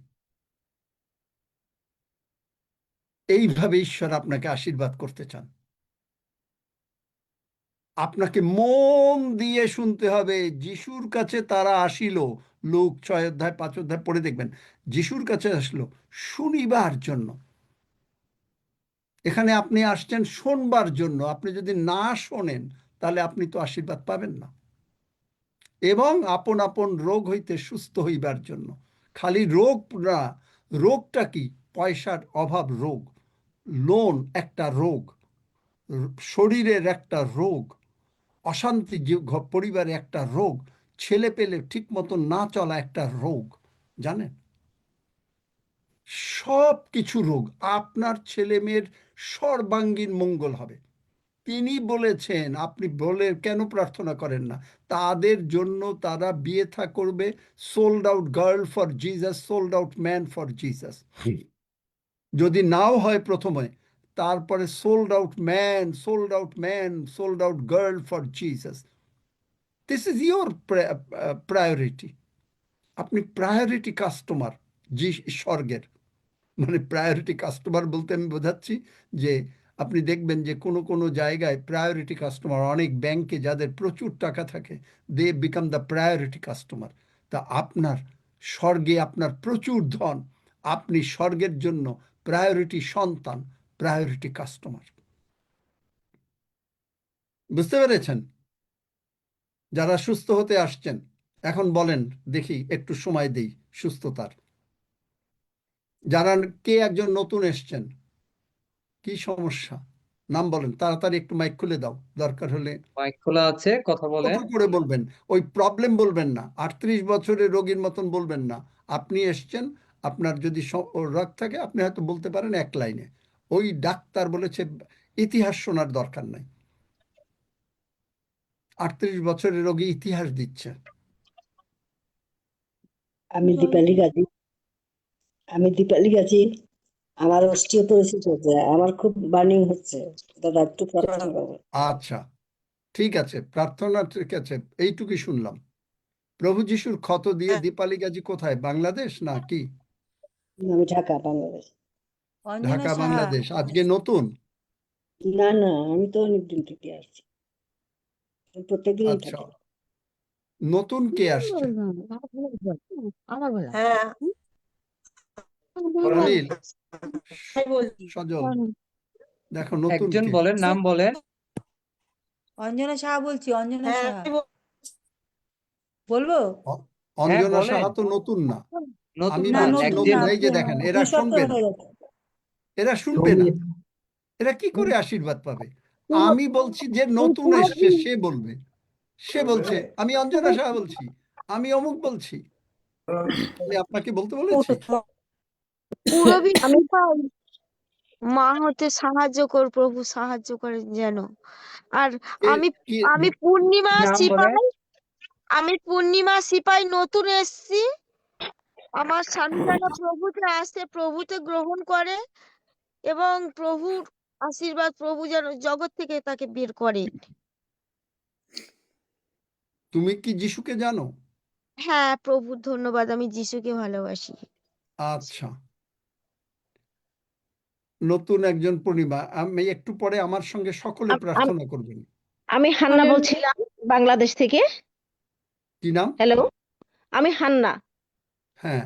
এইভাবে ঈশ্বর আপনাকে আশীর্বাদ করতে চান। আপনাকে মন দিয়ে শুনতে হবে। যিশুর কাছে তারা আসিল, লুক 6 অধ্যায় 5 অধ্যায় পড়ে দেখবেন, যিশুর কাছে আসলো শুনিবার জন্য। এখানে আপনি আসছেন শোনবার জন্য, আপনি যদি না শোনেন তাহলে আপনি তো আশীর্বাদ পাবেন না। এবং আপন আপন রোগ হইতে সুস্থ হইবার জন্য। খালি রোগ না, রোগটা কি, পয়সার অভাব রোগ, লোন একটা রোগ, শরীরের একটা রোগ, অশান্তি পরিবারে একটা রোগ, ছেলে পেলে ঠিক মতো না চলা একটা রোগ, জানেন, সব কিছু রোগ। আপনার ছেলে মেয়ের সর্বাঙ্গীন মঙ্গল হবে। তিনি বলেছেন, আপনি বলে কেন প্রার্থনা করেন না, তাদের জন্য তারা বিয়ে থা করবে, sold out girl for Jesus, sold out man for Jesus. যদি নাও হয় প্রথমে, তারপরে sold out man, sold out man, sold out girl for Jesus. This is your priority. আপনি প্রায়োরিটি কাস্টমার স্বর্গের। মানে প্রায়োরিটি কাস্টমার বলতে আমি বোঝাচ্ছি যে আপনি দেখবেন যে কোনো কোনো জায়গায় প্রায়োরিটি কাস্টমার, অনেক ব্যাংকে যাদের প্রচুর টাকা থাকে, they become the priority customer. তা আপনার স্বর্গে আপনার প্রচুর ধন, আপনি স্বর্গের জন্য প্রায়োরিটি সন্তান, প্রায়োরিটি কাস্টমার। বুঝতে পেরেছেন? যারা সুস্থ হতে আসছেন এখন বলেন দেখি, একটু সময় দেই সুস্থতার। যারা কে একজন নতুন এসছেন, কি সমস্যা, নাম বলেন তাড়াতাড়ি, একটু মাইক খুলে দাও, দরকার হলে মাইক খোলা আছে, কথা বলেন। ছোট করে বলবেন, ওই প্রবলেম বলবেন না, 38 বছরের রোগীর মতন বলবেন না। আপনি এসছেন, আপনার যদি রাগ থাকে আপনি হয়তো বলতে পারেন এক লাইনে, ওই ডাক্তার বলেছে ইতিহাস শোনার দরকার নাই। 38 বছরের রোগী ইতিহাস দিচ্ছে। আমি দীপালি গাজী। আমার অস্টিওপোরোসিস হচ্ছে, আমার খুব বার্নিং হচ্ছে, দাদা একটু প্রার্থনা করবো। আচ্ছা ঠিক আছে, প্রার্থনা ঠিক আছে, এইটুকুই শুনলাম। প্রভু যিশুর ক্ষত দিয়ে দীপালি গাজী কোথায়, বাংলাদেশ না কি? আমি ঢাকা, বাংলাদেশ। ঢাকা বাংলাদেশ। আজকে নতুন? না না, আমি তো অনেকদিন থেকে আসছি, প্রত্যেকদিনই আচ্ছা, থাকি। নতুন কে আসছে? হ্যাঁ অনিল, আমি বলছি। সজল, দেখো নতুন একজন কে? বলেন, নাম বলেন। অঞ্জনা সাহা বলছি, অঞ্জনা হ্যাঁ সাহা। আমি বল- বলবো? অঞ্জনা বলেন। সাহা তো নতুন না। নতুন আমি না, বলছি নতুন নতুন, না, একজন। এই যে দেখেন, এরা 2 সপ্তাহ শুনবে না, হয়ে গেছে। এরা শুনবে না, এরা কি করে আশীর্বাদ পাবে? আমি বলছি যে নতুন এসছে সে বলবে, সে বলছে আমি অঞ্জনা সাহা বলছি, আমি অমুক বলছি, আমি আপনাকে বলতে বলেছি? পুরো বিশ্বাস মা হতে সাহায্য কর প্রভু, সাহায্য করেন যেন। আর এ আমি কি আমি পূর্ণিমা নাম বলেন। সিপাই, আমি পূর্ণিমা সিপাই নতুন এসেছি। আমার স্বামী যেন প্রভুতে আসে, প্রভুতে গ্রহণ করে এবং প্রভুর আশীর্বাদ প্রভু যেন জগৎ থেকে তাকে বের করে। তুমি কি যিশুকে জানো? হ্যাঁ, প্রভুর ধন্যবাদ, আমি যিশুকে ভালোবাসি। আচ্ছা, নতুন একজন পূর্ণিমা, আমি একটু পরে আমার সঙ্গে সকলে প্রার্থনা করবেন। আমি হান্না বলছিলাম বাংলাদেশ থেকে। কি নাম? হ্যালো, আমি হান্না হ্যাঁ,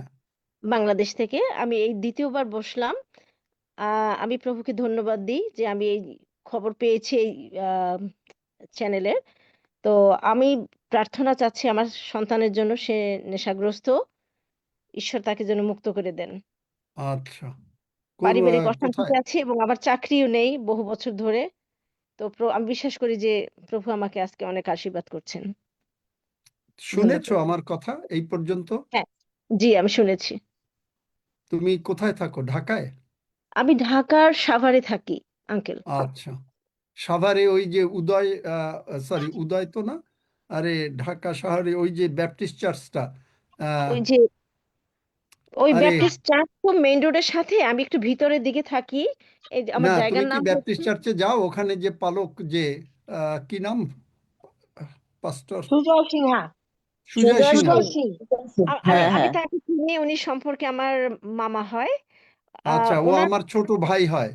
বাংলাদেশ থেকে। আমি এই দ্বিতীয়বার বসলাম। আমি প্রভুকে ধন্যবাদ দিই যে আমি এই খবর পেয়েছি এই চ্যানেলে। তো আমি প্রার্থনা চাচ্ছি আমার সন্তানের জন্য, সে নেশাগ্রস্ত, ঈশ্বর তাকে যেন মুক্ত করে দেন। আচ্ছা। পারিবারিক কোথায়? অশান্তিতে আছি এবং আমার চাকরিও নেই বহু বছর ধরে। তো আমি বিশ্বাস করি যে প্রভু আমাকে আজকে অনেক আশীর্বাদ করছেন। শুনেছো ধন্যবাদ। আমার কথা এই পর্যন্ত? হ্যাঁ, জি আমি শুনেছি। তুমি কোথায় থাকো? ঢাকায়? আমি ঢাকার সাভারে থাকি আঙ্কেল। আচ্ছা, সাভারে ওই যে উদয়, সরি উদয় তো না, আরে ঢাকা শহরে ওই যে ব্যাপটিস্ট চার্চটা, আহ, ওই যে ওই আরে ব্যাপটিস্ট চার্চ তো মেইন রোডের সাথে, আমি একটু ভিতরের দিকে থাকি। এই যে আমার না, তুমি জায়গার কি নাম ব্যাপটিস্ট হচ্ছে চার্চে যাও? ওখানে যে পালক যে কি নাম, পাস্টর সুজয় সিনহা। সুজয় সিনহা। সুজয় সিং। আমি হ্যাঁ আমি হ্যাঁ। তাকে চিনি, উনি সম্পর্কে আমার মামা হয়। আচ্ছা, ও ওনার, আমার ছোট ভাই হয়।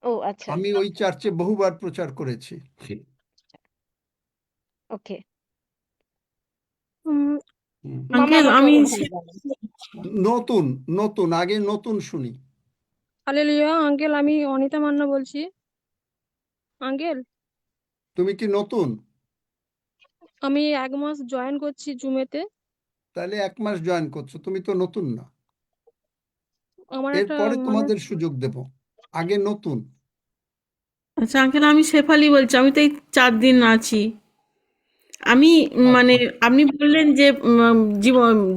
ও আচ্ছা, আমি ওই চার্চে বহুবার প্রচার করেছি। ওকে। উম, মামা আঙ্কেল আমাকে আমি অনেক ভালো জানেন। নতুন নতুন আগে নতুন শুনি। হালেলুয়া আঙ্কেল, আমি অনিতা মান্না বলছি আঙ্কেল। তুমি কি নতুন? আমি 1 মাস জয়েন করছি জুমেতে। তাহলে 1 মাস জয়েন করছো, তুমি তো নতুন না। আমার একটা এরপরে মানে, তোমাদের সুযোগ দেব, আগে নতুন। আচ্ছা আঙ্কেল, আমি শেফালি বলছি। আমি তো এই 4 দিন আছি। আমি মানে আচ্ছা, আপনি বললেন যে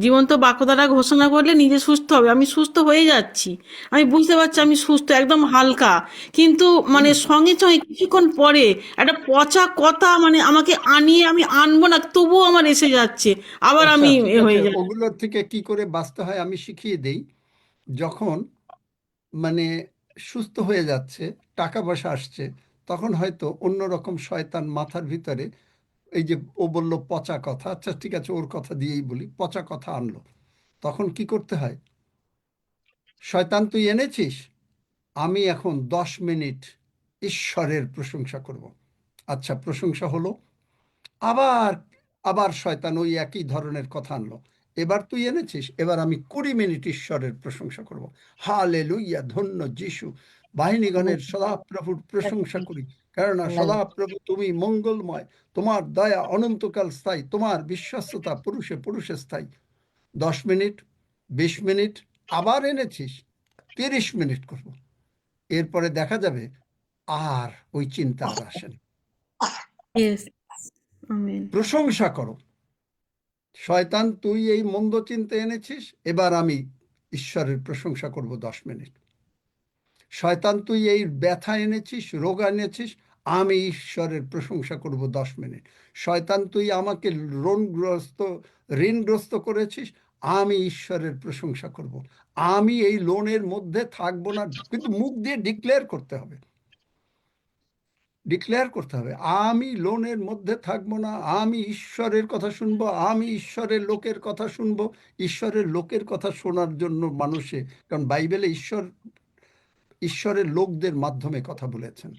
জীবন্ত বাক্য দ্বারা ঘোষণা করলে নিজে সুস্থ হবে। আমি সুস্থ হয়ে যাচ্ছি, আমি বুঝতে পারছি আমি সুস্থ, একদম হালকা। কিন্তু মানে সঙ্গে সঙ্গে কিছুক্ষণ পরে একটা পচা কথা মানে আমাকে আনিয়ে, আমি আনবো না তবুও আমার এসে যাচ্ছে, আবার আচ্ছা, আমি ঠিক এ আছে, হয়ে যাচ্ছি। ওগুলোর থেকে কি করে বাঁচতে হয় আমি শিখিয়ে দেই। যখন মানে সুস্থ হয়ে যাচ্ছে, টাকা পয়সা আসছে, তখন হয়তো অন্যরকম শয়তান মাথার ভিতরে, এই যে ও বলল পচা কথা, আচ্ছা ঠিক আছে ওর কথা দিয়েই বলি, পচা কথা আনলো। তখন কি করতে হয়? শয়তান তুই এনেছিস, আমি এখন 10 মিনিট ঈশ্বরের প্রশংসা করব। আচ্ছা, প্রশংসা হলো, আবার আবার শয়তান ওই একই ধরনের কথা আনলো। এবার তুই এনেছিস, এবার আমি 20 মিনিট ঈশ্বরের প্রশংসা করব। হালেলুইয়া, ধন্য যিশু, বাহিনীগণের সদাপ্রভুর প্রশংসা করি, কেননা সদাপ্রভু তুমি মঙ্গলময়, তোমার দয়া অনন্তকাল স্থায়ী, তোমার বিশ্বস্ততা পুরুষে পুরুষে স্থায়ী। 10 মিনিট, 20 মিনিট, আবার এনেছিস, 30 মিনিট করব। এরপরে দেখা যাবে আর ওই চিন্তা আর আসে না। Yes, amen. প্রশংসা করো, শয়তান তুই এই মন্দ চিন্তা এনেছিস, এবার আমি ঈশ্বরের প্রশংসা করব 10 মিনিট। শয়তান তুই এই ব্যথা এনেছিস, রোগ এনেছিস, আমি ঈশ্বরের প্রশংসা করব 10 মিনিট। শয়তান তুই আমাকে ঋণগ্রস্ত করেছিস, আমি ঈশ্বরের প্রশংসা করব। আমি এই লোনের মধ্যে থাকবো না, কিন্তু মুখ দিয়ে ডিক্লেয়ার করতে হবে, ডিক্লেয়ার করতে হবে, আমি লোনের মধ্যে থাকবো না, আমি ঈশ্বরের কথা শুনবো, আমি ঈশ্বরের লোকের কথা শুনবো। ঈশ্বরের লোকের কথা শোনার জন্য মানুষে, কারণ বাইবেলে ঈশ্বরের লোকদের মাধ্যমে কথা বলেছেন।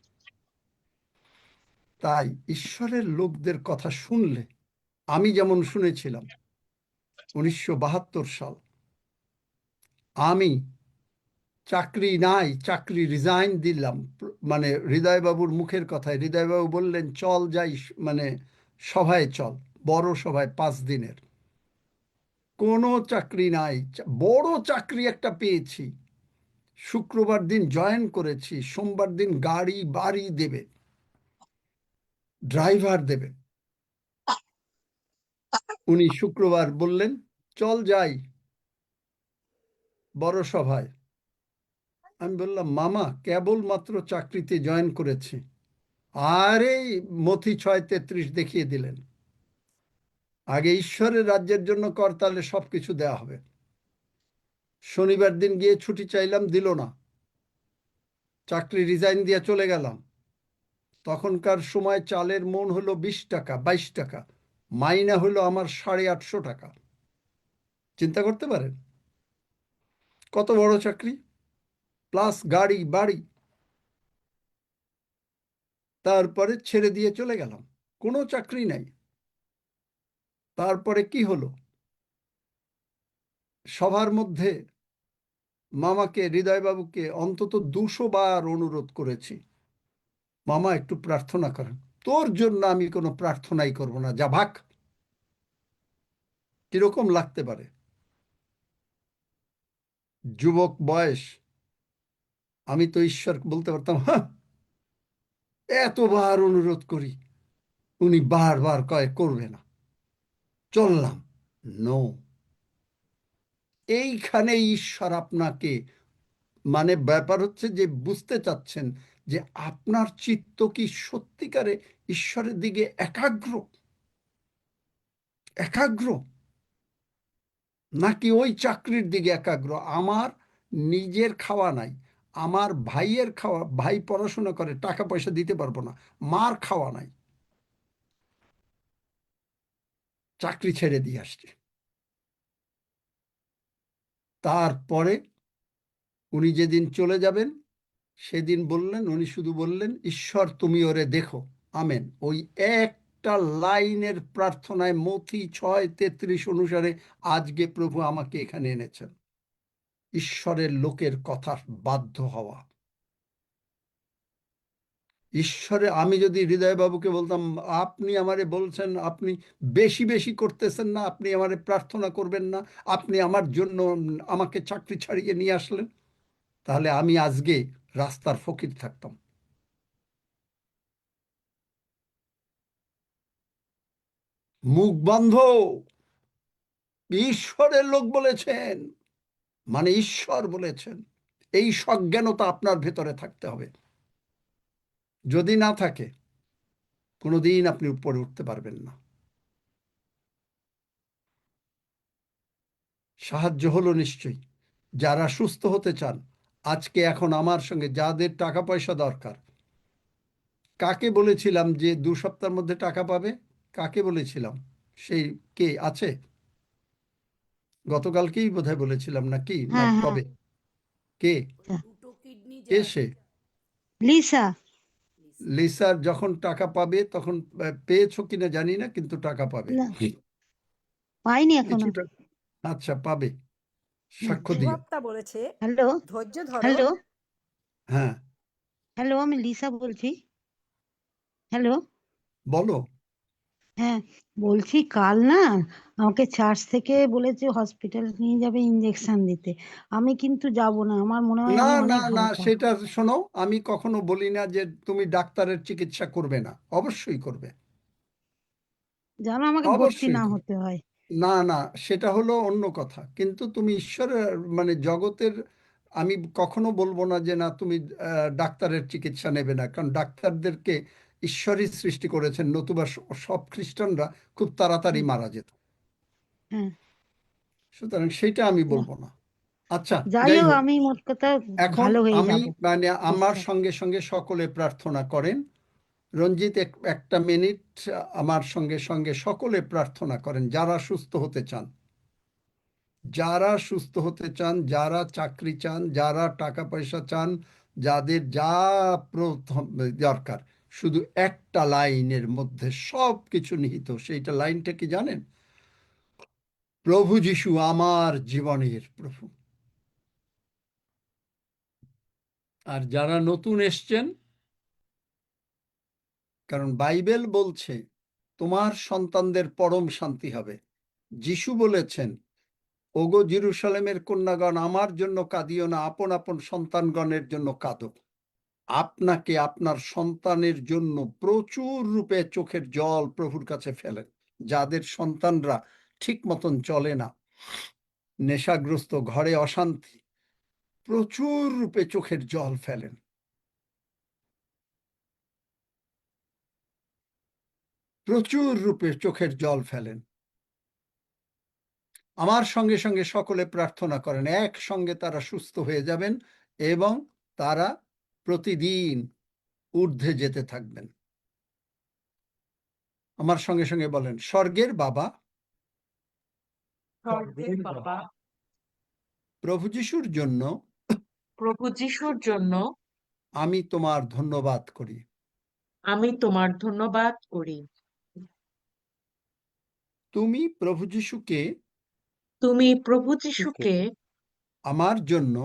তাই ঈশ্বরের লোকদের কথা শুনলে, আমি যেমন শুনেছিলাম 1972 সাল, আমি চাকরি নাই, চাকরি রিজাইন দিলাম, মানে হৃদয়বাবুর মুখের কথায়। হৃদয়বাবু বললেন চল যাই, মানে সভায় চল, বড় সভায় 5 দিনের। কোনো চাকরি নাই, বড় চাকরি একটা পেয়েছি। শুক্রবার দিন জয়েন করেছি, সোমবার দিন গাড়ি বাড়ি দেবে, ড্রাইভার দেবে। উনি শুক্রবার বললেন চল যাই বড় সভায়। আমি বললাম মামা কেবলমাত্র চাকরিতে জয়েন করেছি। আরে মথি 6:33 দেখিয়ে দিলেন, আগে ঈশ্বরের রাজ্যের জন্য কর, তাহলে সবকিছু দেয়া হবে। শনিবার দিন গিয়ে ছুটি চাইলাম, দিল না, চাকরি রিজাইন দিয়ে চলে গেলাম। তখনকার সময় চালের মন হলো 20 টাকা, 22 টাকা, মাইনা হলো আমার 850 টাকা। চিন্তা করতে পারেন কত বড় চাকরি, প্লাস গাড়ি বাড়ি। তারপরে ছেড়ে দিয়ে চলে গেলাম, কোনো চাকরি নাই। তারপরে কি হলো, সবার মধ্যে মামাকে, হৃদয়বাবুকে অন্তত 200 বার অনুরোধ করেছি, মামা একটু প্রার্থনা করেন। তোর জন্য আমি কোনো প্রার্থনাই করব না, যা ভাগ। কিরকম লাগতে পারে? যুবক বয়স, আমি তো ঈশ্বর বলতে পারতাম, হ্যাঁ এতবার অনুরোধ করি, উনি বারবার কয় করবে না, চললাম। নো, এইখানে ঈশ্বর আপনাকে, মানে ব্যাপার হচ্ছে যে বুঝতে চাচ্ছেন যে আপনার চিত্ত কি সত্যিকারে ঈশ্বরের দিকে একাগ্র, একাগ্র, নাকি ওই চাকরির দিকে একাগ্র? আমার নিজের খাওয়া নাই, আমার ভাইয়ের খাওয়া, ভাই পড়াশোনা করে, টাকা পয়সা দিতে পারবো না, মার খাওয়া নাই, চাকরি ছেড়ে দিয়ে আসছে। তারপরে উনি যেদিন চলে যাবেন সেদিন বললেন, উনি শুধু বললেন, ঈশ্বর তুমি ওরে দেখো, আমেন। ওই একটা লাইনের প্রার্থনায় মথি 6:33 অনুসারে আজকে প্রভু আমাকে এখানে এনেছেন। ঈশ্বরের লোকের কথা বাধ্য হওয়া। ঈশ্বরে, আমি যদি হৃদয়বাবুকে বলতাম, আপনি আমারে বলছেন আপনি বেশি বেশি করতেছেন না, আপনি আমারে প্রার্থনা করবেন না, আপনি আমার জন্য আমাকে চাকরি ছাড়িয়ে নিয়ে আসলেন, তাহলে আমি আজকে রাস্তার ফকির থাকতাম। মুখ বন্ধ, ঈশ্বরের লোক বলেছেন, মানে ঈশ্বর বলেছেন। এই সজ্ঞানতা আপনার ভেতরে থাকতে হবে। যদি না থাকে, কোনোদিন আপনি উপরে উঠতে পারবেন না। সাহায্য হলো নিশ্চয়ই। যারা সুস্থ হতে চান, আজকে এখন আমার সঙ্গে, যাদের টাকা পয়সা দরকার, কাকে বলেছিলাম যে 2 সপ্তাহের মধ্যে টাকা পাবে? কাকে বলেছিলাম? সেই কে আছে? গতকালকেই বোধহয় বলেছিলাম, নাকি না হ্যাঁ, হ্যাঁ। কবে? কে কে সে? লিসা। লিসার যখন টাকা পাবে তখন, পেয়েছো কিনা জানি না, কিন্তু টাকা পাবে। না, পাইনি এখনো। কিছুটা, আচ্ছা পাবে, সাক্ষ্য দিও। হ্যালো, হ্যালো, হ্যাঁ, হ্যালো, আমি লিসা বলছি। হ্যালো, বলো। হ্যাঁ, বলছি কাল না আমাকে চার্চ থেকে বলেছে হসপিটাল নিয়ে যাবে ইঞ্জেকশন দিতে। আমি কিন্তু যাব না, আমার মনে হয় না আমি না অনেক না, হালকা। সেটা শোনো, আমি কখনো বলি না যে তুমি ডাক্তারের চিকিৎসা করবে না, অবশ্যই করবে, যেন আমাকে ভর্তি অবশ্যই না করবে। হতে হয়। না না, সেটা হলো অন্য কথা, কিন্তু তুমি ঈশ্বরের, মানে জগতের, আমি কখনো বলবো না যে না তুমি ডাক্তারের চিকিৎসা নেবে না, কারণ ডাক্তারদেরকে ঈশ্বরই সৃষ্টি করেছেন, নতুবা সব খ্রিস্টানরা খুব তাড়াতাড়ি হুম, মারা যেত। হ্যাঁ, সুতরাং সেটা আমি না, বলবো না। আচ্ছা, যাই যাই হোক, হোক, আমি মোট কথা এখন ভালো হয়ে আমি, যাব। মানে আমার ঈশ্বর। সঙ্গে সঙ্গে সকলে প্রার্থনা করেন। রঞ্জিত, একটা মিনিট আমার সঙ্গে সঙ্গে সকলে প্রার্থনা করেন, যারা সুস্থ হতে চান, যারা সুস্থ হতে চান, যারা চাকরি চান, যারা টাকা পয়সা চান, যাদের যা প্রথম দরকার, শুধু একটা লাইনের মধ্যে সব কিছু নিহিত। সেইটা লাইনটা কি জানেন? প্রভু যিশু আমার জীবনের প্রভু। আর যারা নতুন এসছেন, কারণ বাইবেল বলছে তোমার সন্তানদের পরম শান্তি হবে। যিশু বলেছেন, ওগো জেরুসালেমের কন্যাগণ, আমার জন্য কাঁদিও না, আপন আপন সন্তানগণের জন্য কাঁদো। আপনাকে আপনার সন্তানের জন্য প্রচুর রূপে চোখের জল প্রভুর কাছে ফেলেন। যাদের সন্তানরা ঠিক মতন চলে না, নেশাগ্রস্ত, ঘরে অশান্তি, প্রচুর রূপে চোখের জল ফেলেন। প্রচুর রূপে চোখের জল ফেলেন। আমার সঙ্গে সঙ্গে সকলে প্রার্থনা করেন, একসঙ্গে তারা সুস্থ হয়ে যাবেন এবং তারা প্রতিদিন ঊর্ধ্বে যেতে থাকবেন। আমার সঙ্গে সঙ্গে বলেন, স্বর্গের বাবা, স্বর্গের বাবা, প্রভু যিশুর জন্য প্রভু যিশুর জন্য আমি তোমার ধন্যবাদ করি। আমি তোমার ধন্যবাদ করি। তুমি প্রভু যিশুকে তুমি প্রভু যিশুকে আমার জন্য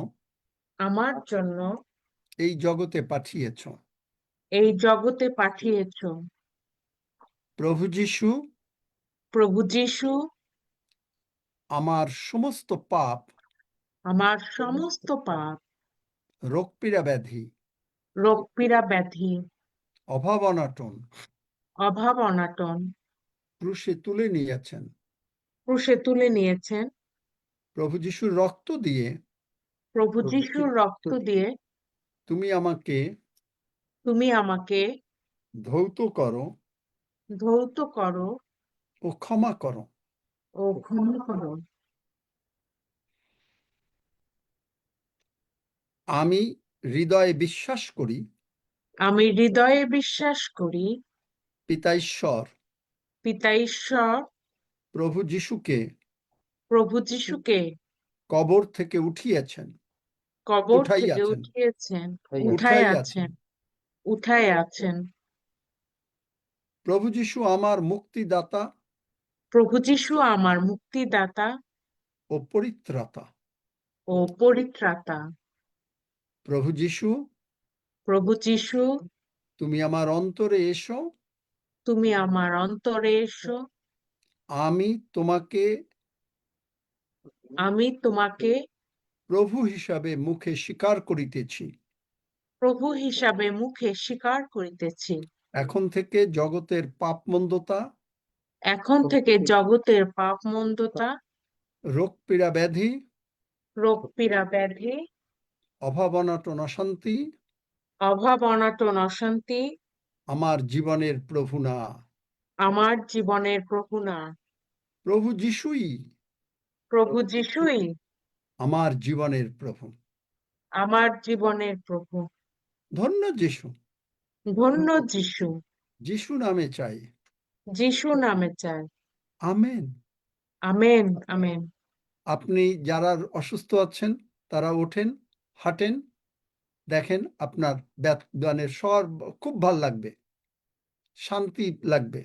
আমার জন্য এই জগতে পাঠিয়েছ। এই জগতে পাঠিয়েছ। প্রভু যিশু প্রভু যিশু আমার সমস্ত পাপ, আমার সমস্ত পাপ, রোগপীড়া ব্যাধি, রোগপীড়া ব্যাধি, অভাব অনাটন অভাব অনাটন ক্রুশে তুলে নিয়েছেন। ক্রুশে তুলে নিয়েছেন। প্রভু যিশুর রক্ত দিয়ে প্রভু যিশুর রক্ত দিয়ে তুমি আমাকে তুমি আমাকে ধৌত করো ধৌত করো ও ক্ষমা করো। ও ক্ষমা করো। আমি হৃদয়ে বিশ্বাস করি আমি হৃদয়ে বিশ্বাস করি পিতা ঈশ্বর পিতা ঈশ্বর প্রভু যিশুকে প্রভু যিশুকে কবর থেকে উঠিয়েছেন, কবর থেকে উঠাইয়াছেন, উঠিয়েছেন, উঠায় উঠাইয়াছেন। আছেন, উঠায় আছেন। প্রভু যিশু আমার মুক্তিদাতা প্রভু যিশু আমার মুক্তিদাতা ও পরিত্রাতা। ও পরিত্রাতা। প্রভু যিশু প্রভু যিশু তুমি আমার অন্তরে এসো। তুমি আমার অন্তরে এসো। আমি তোমাকে প্রভু হিসাবে মুখে স্বীকার করিতেছি। প্রভু হিসাবে মুখে স্বীকার করিতেছি। এখন থেকে জগতের পাপমন্দতা, এখন থেকে জগতের পাপ মন্দতা, রোগপীড়া ব্যাধি, রোগপীড়া ব্যাধি, অভাব অনাটন অশান্তি অভাব অনাটন অশান্তি আমার জীবনের প্রভু না। আমার জীবনের প্রভু না। প্রভু যিশুই প্রভু যিশুই আমার জীবনের প্রভু। আমার জীবনের প্রভু। ধন্য যিশু, ধন্য যিশু। যিশু নামে চাই। যিশু নামে চাই। আমেন। Amen, amen. আপনি যারা অসুস্থ আছেন তারা ওঠেন, হাঁটেন, দেখেন আপনার মানে স্বর খুব ভাল লাগবে, শান্তি লাগবে।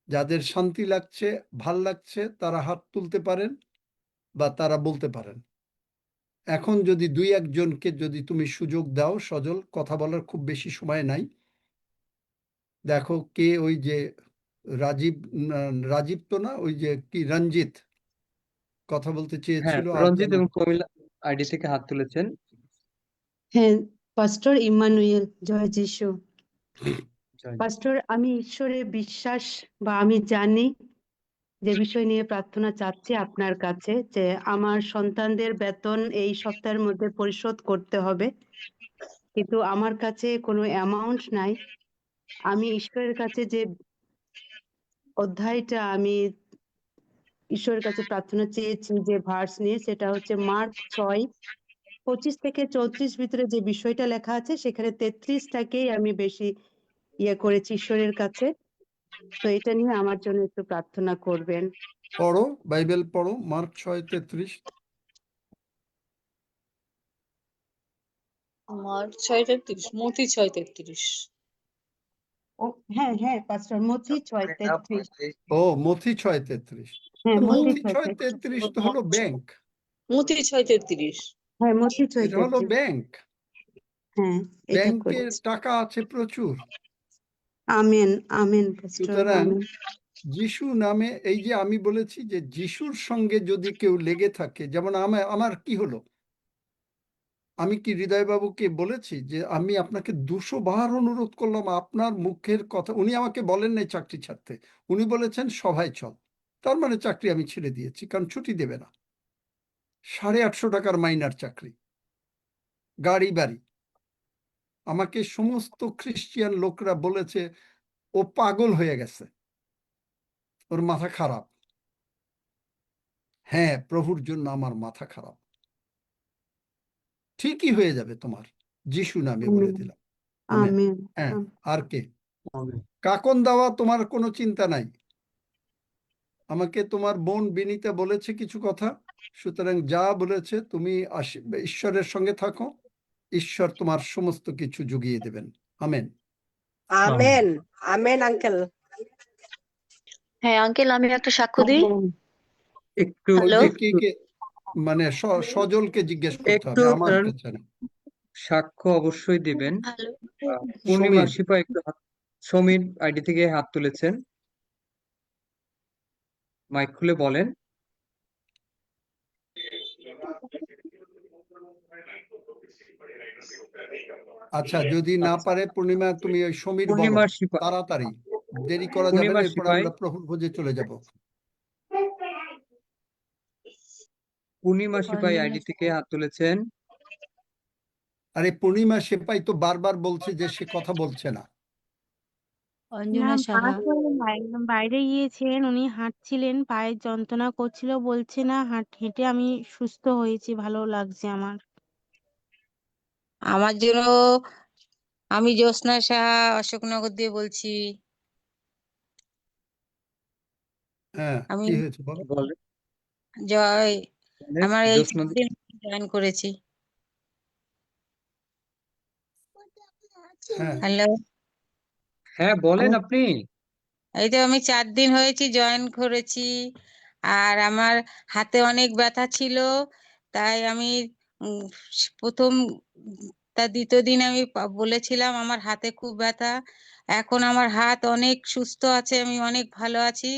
যাদের শান্তি লাগছে, ভাল লাগছে, তারা হাত তুলতে পারেন বা তারা বলতে পারেন। এখন যদি দুই একজনকে যদি তুমি সুযোগ দাও, সজল, কথা বলার খুব বেশি সময় নাই। দেখো কে, ওই যে রাজীব তো না, ওই যে কি রঞ্জিত কথা বলতে হ্যাঁ, চেয়েছিল। আর রঞ্জিত এবং প্রমিলা আইডি থেকে হাত তুলেছেন। হ্যাঁ, পাস্টর ইম্মানুয়েল, জয় যিশু। জয়। পাস্টর, আমি ঈশ্বরে বিশ্বাস বা আমি জানি যে বিষয় নিয়ে প্রার্থনা চাচ্ছি আপনার কাছে, যে আমার সন্তানদের বেতন এই সপ্তাহের মধ্যে পরিশোধ করতে হবে, কিন্তু আমার কাছে কোনো অ্যামাউন্ট নাই। আমি ঈশ্বরের কাছে যে অধ্যায়টা আমি ঈশ্বরের কাছে প্রার্থনা চেয়েছি যে ভার্স নিয়ে, সেটা হচ্ছে মার্ক 6:25 থেকে 34 ভিতরে যে বিষয়টা লেখা আছে, সেখানে 33টাকেই আমি বেশি করেছি ঈশ্বরের কাছে। তো এটা নিয়ে আমার জন্য একটু প্রার্থনা করবেন। পড়ো, বাইবেল পড়ো, মার্ক 6:33। মার্ক 6:33, মতি 6:33। ও হ্যাঁ হ্যাঁ পাস্টর, মথি 6:33। ও, মথি 6:33। হ্যাঁ, মথি মথি 6:33। 6:33 তো হলো ব্যাংক। মতি 6:33। হ্যাঁ, মথি এটা হলো 6:33। ব্যাংক। হ্যাঁ, এটা ব্যাংকে করেছি। টাকা আছে প্রচুর। আমেন, আমেন পাস্টর, সুতরাং আমেন। যিশু নামে, এই যে আমি বলেছি যে যিশুর সঙ্গে যদি কেউ লেগে থাকে, যেমন আমার কি হলো, আমি কি হৃদয়বাবুকে বলেছি যে আমি আপনাকে 200 বার অনুরোধ করলাম আপনার মুখের কথা। উনি আমাকে বলেন নাই চাকরি ছাড়তে, উনি বলেছেন সভায় চল। তার মানে চাকরি আমি ছেড়ে দিয়েছি, কারণ ছুটি দেবে না। 850 টাকার মাইনার চাকরি, গাড়ি বাড়ি। আমাকে সমস্ত খ্রিস্টিয়ান লোকরা বলেছে ও পাগল হয়ে গেছে, ওর মাথা খারাপ। হ্যাঁ, প্রভুর জন্য আমার মাথা খারাপ। ঠিকই হয়ে যাবে তোমার, যিশু নামে বলে দিলাম। আমেন। আমেন। হ্যাঁ, আর কে? কাকন দেওয়া তোমার কোনো চিন্তা নাই। আমাকে তোমার বোন বিনীতা বলেছে কিছু কথা, সুতরাং যা বলেছে তুমি ঈশ্বরের সঙ্গে থাকো, ঈশ্বর তোমার সমস্ত কিছু জুগিয়ে দেবেন। আমেন। Amen amen uncle. হ্যাঁ আঙ্কেল, আমি একটা সাক্ষ্য দিই। একটু ওই হ্যালো। যে কে মানে সজলকে জিজ্ঞেস করতে একটু হবে, আমার কাছে না। সাক্ষ্য অবশ্যই দিবেন। হ্যালো। পূর্ণিমা সমীর, সিপাই একটু সমীর আইডি থেকে হাত তুলেছেন, মাইক খুলে বলেন। আচ্ছা যদি না পারে পূর্ণিমা, তুমি ওই সমীর বলো পূর্ণিমা সিপাই, তাড়াতাড়ি, দেরি করা যাবে পূর্ণিমা না, এরপর সিপাই, আমরা প্রভুর ভোজে চলে যাব। পূর্ণিমা সিপাই অঞ্জনা আইডি থেকে হাত তুলেছেন। আরে পূর্ণিমা সেপাই তো বারবার বলছে যে সে কথা বলছে না। না, অঞ্জনা সাহা। বাইরে গিয়েছেন, উনি হাঁটছিলেন, পায়ের যন্ত্রণা করছিল, বলছে না হেঁটে আমি সুস্থ হয়েছি, ভালো লাগছে আমার। আমার জন্য, আমি জ্যোৎস্না সাহা অশোকনগর দিয়ে বলছি। হ্যাঁ, আমি কি হয়েছে বলো। বলেন, জয় আমার এই জ্যোৎস্না। জয়েন করেছি। হ্যাঁ, হ্যালো, হ্যাঁ বলেন আপনি। এই তো আমি 4 দিন হয়েছি জয়েন করেছি। আর আমার হাতে অনেক ব্যথা ছিল, তাই আমি উম, প্রথম দ্বিতীয় দিন আমি বলেছিলাম আমার হাতে খুব ব্যথা। এখন আমার হাত অনেক সুস্থ আছে, আমি অনেক ভালো আছি।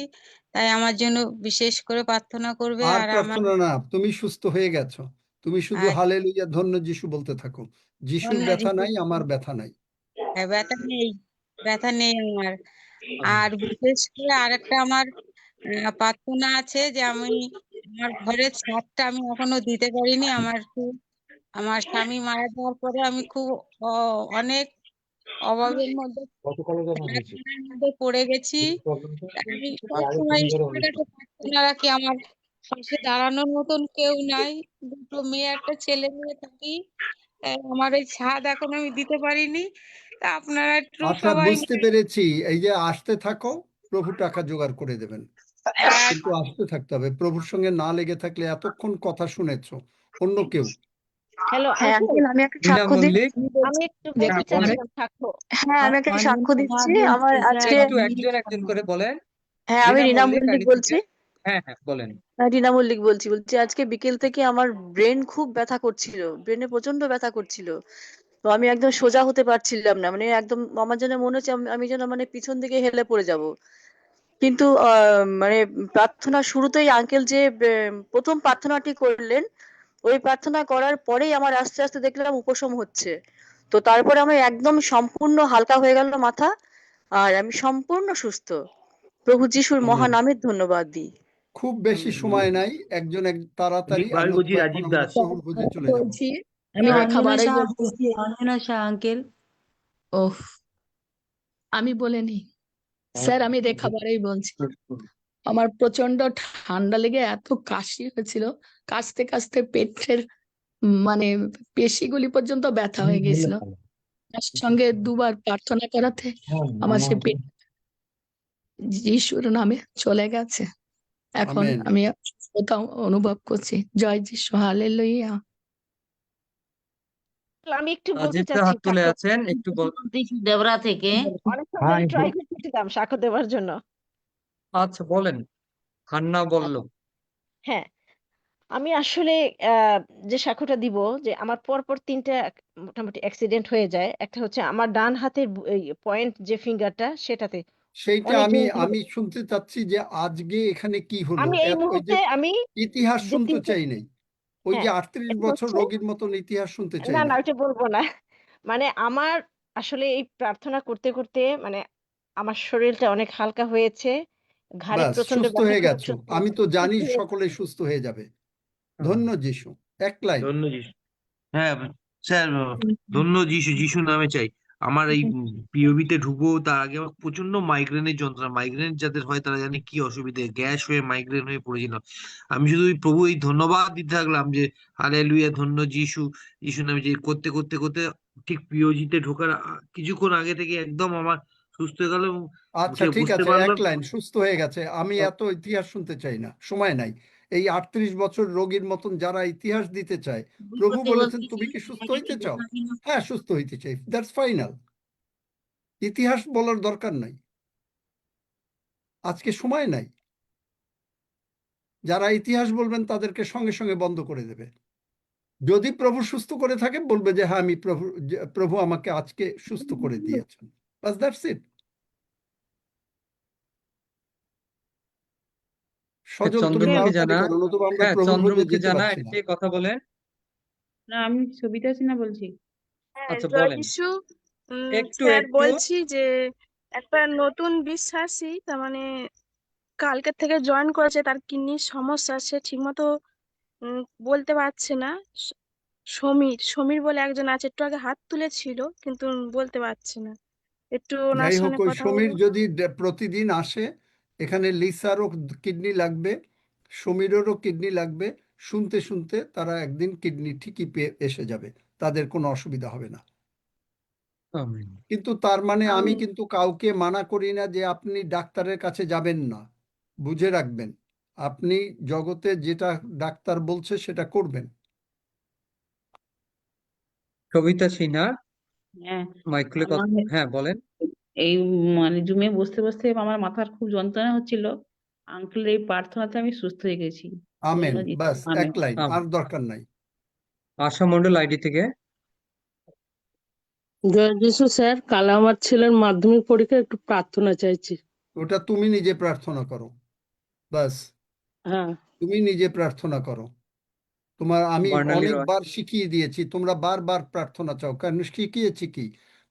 তাই আমার জন্য বিশেষ করে প্রার্থনা করবে। আর আর আমার প্রার্থনা না, তুমি সুস্থ হয়ে গেছো। তুমি শুধু আর হালেলুয়া ধন্য যিশু বলতে থাকো। যিশুর ধন্য ব্যথা যিশু, নাই, আমার ব্যথা নাই। ব্যথা নেই, ব্যথা নেই আমার। আর বিশেষ করে আরেকটা আমার প্রার্থনা আছে যে আমি আমার ঘরের ছাদটা আমি এখনো দিতে পারিনি। আমার স্বামী মারা যাওয়ার পরে আমি খুব অনেক অভাবের মধ্যে, প্রার্থনার মধ্যে পড়ে গেছি। আমি সবসময় ঈশ্বরের কাছে প্রার্থনা রাখি, আমার পাশে দাঁড়ানোর মতন কেউ নাই। 2 মেয়ে একটা ছেলে নিয়ে থাকি। আমার এই ছাদ এখন আমি দিতে পারিনি। তা আপনারা একটু আচ্ছা, সবাই বুঝতে পেরেছি। এই যে আসতে থাকো, প্রভু টাকা জোগাড় করে দেবেন, কিন্তু আসতে থাকতে হবে। প্রভুর সঙ্গে না লেগে থাকলে, এতক্ষণ কথা শুনেছো অন্য কেউ। হ্যালো হ্যাঁ আঙ্কেল, আঙ্কেল, আমি একটা নীলা সাক্ষ্য দিই। মল্লিক। আমি একটু হ্যাঁ বলতে বলেন, চাচ্ছিলাম সাক্ষ্য। হ্যাঁ আমি একটা অঞ্জনা সাক্ষ্য সাহা দিচ্ছি। আমার বলছি যে আজকে, একটু একজন একজন করে বলেন। হ্যাঁ আমি নীলা রিনা মল্লিক মল্লিক আইডি বলছি। থেকে। হ্যাঁ হ্যাঁ বলেন। রিনা মল্লিক বলছি আজকে বিকেল থেকে আমার ব্রেন খুব ব্যথা করছিল, ব্রেনে প্রচন্ড ব্যথা করছিল। তো আমি একদম সোজা হতে পারছিলাম না, মানে একদম আমার যেন মনে হচ্ছে আমি যেন মানে পিছন দিকে হেলে পড়ে যাব। কিন্তু মানে প্রার্থনা শুরুতেই আঙ্কেল যে প্রথম প্রার্থনাটি করলেন, ওই প্রার্থনা করার পরেই আমার আস্তে আস্তে দেখলাম উপশম হচ্ছে। তো তারপরে আমার একদম সম্পূর্ণ হালকা হয়ে গেল মাথা, আর আমি সম্পূর্ণ সুস্থ। প্রভু যিশুর আমেন। মহান নামে ধন্যবাদ দিই। খুব বেশি সময় নাই, একজন তাড়াতাড়ি, আর আমি বলছি নতুবা এখন রাজীব আমরা দাস। প্রভুর ভোজে চলে যাব। বলছি, আমি হ্যাঁ রেখা অঞ্জনা বাড়াই সাহা বলছি। বলছি, অঞ্জনা সাহা আঙ্কেল। ওহ, আমি বলিনি স্যার, আমি রেখা বাড়াই বলছি। আমার প্রচন্ড ঠান্ডা লেগে এত কাশি হয়েছিল, কাশতে কাশতে পেটের মানে পেশিগুলি পর্যন্ত ব্যথা হয়ে গেছিল। তার সঙ্গে 2 বার প্রার্থনা করাতে আমার সে পেট যিশুর নামে চলে গেছে। এখন আমেন। আমি সুস্থতা অনুভব করছি। জয় যিশু, হালেলুয়া। আমি একটু বলতে রাজীব চাচ্ছি হাত তুলে সাক্ষ্য। আছেন, একটু দেবরা থেকে। অনেকক্ষণ ধরে ট্রাই করতেছিলাম সাক্ষ্য দেওয়ার জন্য। আচ্ছা বলেন। হান্না বলল। হ্যাঁ, আমি আসলে যে সাক্ষ্যটা দিব, যে আমার পরপর 3টা মোটামুটি অ্যাক্সিডেন্ট হয়ে যায়। একটা হচ্ছে আমার ডান হাতের পয়েন্ট যে ফিঙ্গারটা, সেটাতে সেইটা অনেক আমি জোরে আমি শুনতে চাচ্ছি যে আজকে এখানে কি হলো। আমি এই ওই যে মুহূর্তে আমি ইতিহাস যে শুনতে 3টে, চাই নাই, ওই যে হ্যাঁ 38 এটা বছর হচ্ছে, রোগীর মতন ইতিহাস শুনতে না চাই না না। ওইটা বলবো না। মানে আমার আসলে এই প্রার্থনা করতে করতে মানে আমার শরীরটা অনেক হালকা হয়েছে, ঘাড়ে ব্যাস, প্রচন্ড সুস্থ ব্যথা হয়ে ছিল, গেছো। আমি তো জানি সুস্থ হয়ে সকলে সুস্থ হয়ে যাবে। ধন্য যিশু। এক লাইন। ধন্য যিশু। হ্যাঁ স্যার, ধন্য যিশু, যিশু নামে চাই। আমার এই পিওবিতে ঢুকবো তার আগে আমার প্রচন্ড মাইগ্রেনের যন্ত্রণা। মাইগ্রেন যাদের হয় তারা জানে কি অসুবিধে, গ্যাস হয়ে মাইগ্রেন হয়ে পড়েছিল। আমি শুধু ওই প্রভু এই ধন্যবাদ দিতে থাকলাম যে হালেলুয়া, ধন্য যিশু, যিশু নামে চাই করতে করতে করতে ঠিক পিওজিতে ঢোকার কিছুক্ষণ আগে থেকে একদম আমার সুস্থ হয়ে গেল, আচ্ছা সে ঠিক বুঝতে আছে, এক পারলো। লাইন, সুস্থ হয়ে গেছে। আমি এত ইতিহাস শুনতে চাই না, সময় নাই। এই 38 বছর রোগীর মতন যারা ইতিহাস দিতে চায়, প্রভু বলেছেন তুমি কি সুস্থ হইতে চাও? হ্যাঁ, সুস্থ হইতে চাই, দ্যাটস ফাইনাল। ইতিহাস বলার দরকার নাই, আজকে সময় নাই। যারা ইতিহাস বলবেন তাদেরকে সঙ্গে সঙ্গে বন্ধ করে দেবে। যদি প্রভু সুস্থ করে থাকে বলবে যে হ্যাঁ, আমি প্রভু আমাকে আজকে সুস্থ করে দিয়েছেন, বাস, দ্যাটস ইট। সজল, তুমি চন্দ্রমুখী তাড়াতাড়ি জানা, করো, নতুবা আমরা হ্যাঁ প্রভুর ভোজে চন্দ্রমুখী যেতে জানা পারছি না। একটি কথা বলেন। না, আমি সবিতা সিনহা বলছি। হ্যাঁ, আচ্ছা জয় বলেন, যিশু। একটু স্যার একটু বলছি যে একটা নতুন বিশ্বাসী, তার মানে কালকে থেকে জয়েন করেছে, তার কিডনির সমস্যা, সে ঠিকমতো বলতে পারছে না। সমীর সমীর বলে একজন আছে, একটু আগে হাত তুলেছিল কিন্তু বলতে পারছে না। একটু ওনার যাই হোক, সঙ্গে ওই কথা সমীর বলবো। যদি প্রতিদিন আসে, এখানে লিসারও কিডনি লাগবে, সমীরেরও কিডনি লাগবে। শুনতে শুনতে তারা একদিন কিডনি ঠিকই পেয়ে এসে যাবে, তাদের কোনো অসুবিধা হবে না। আমিন। কিন্তু তার মানে আমি আমি কিন্তু কাউকে মানা করি না যে আপনি ডাক্তারের কাছে যাবেন না। বুঝে রাখবেন, আপনি জগতে যেটা ডাক্তার বলছে সেটা করবেন। সবিতা সিনহা, হ্যাঁ, মাইক খুলে কথা, আমার হ্যাঁ বলেন। এই মানে জুমে বসতে বসতে আমার মাথার খুব যন্ত্রণা হচ্ছিল। আঙ্কেল এই প্রার্থনাতে আমি সুস্থ হয়ে গেছি। আমেন, ধন্য যিশু, বাস, এক আমেন। লাইন, আর দরকার নাই। আশা মন্ডল আইডি থেকে, জয় যিশু স্যার, কাল আমার ছেলের মাধ্যমিক পরীক্ষা, একটু প্রার্থনা চাইছি। ওটা তুমি নিজে প্রার্থনা করো, বাস, হ্যাঁ, তুমি নিজে প্রার্থনা করো। আমি বর্ণালী রয়। অনেকবার শিখিয়ে দিয়েছি, তোমরা বারবার প্রার্থনা চাও, কারণ শিখিয়েছি কি,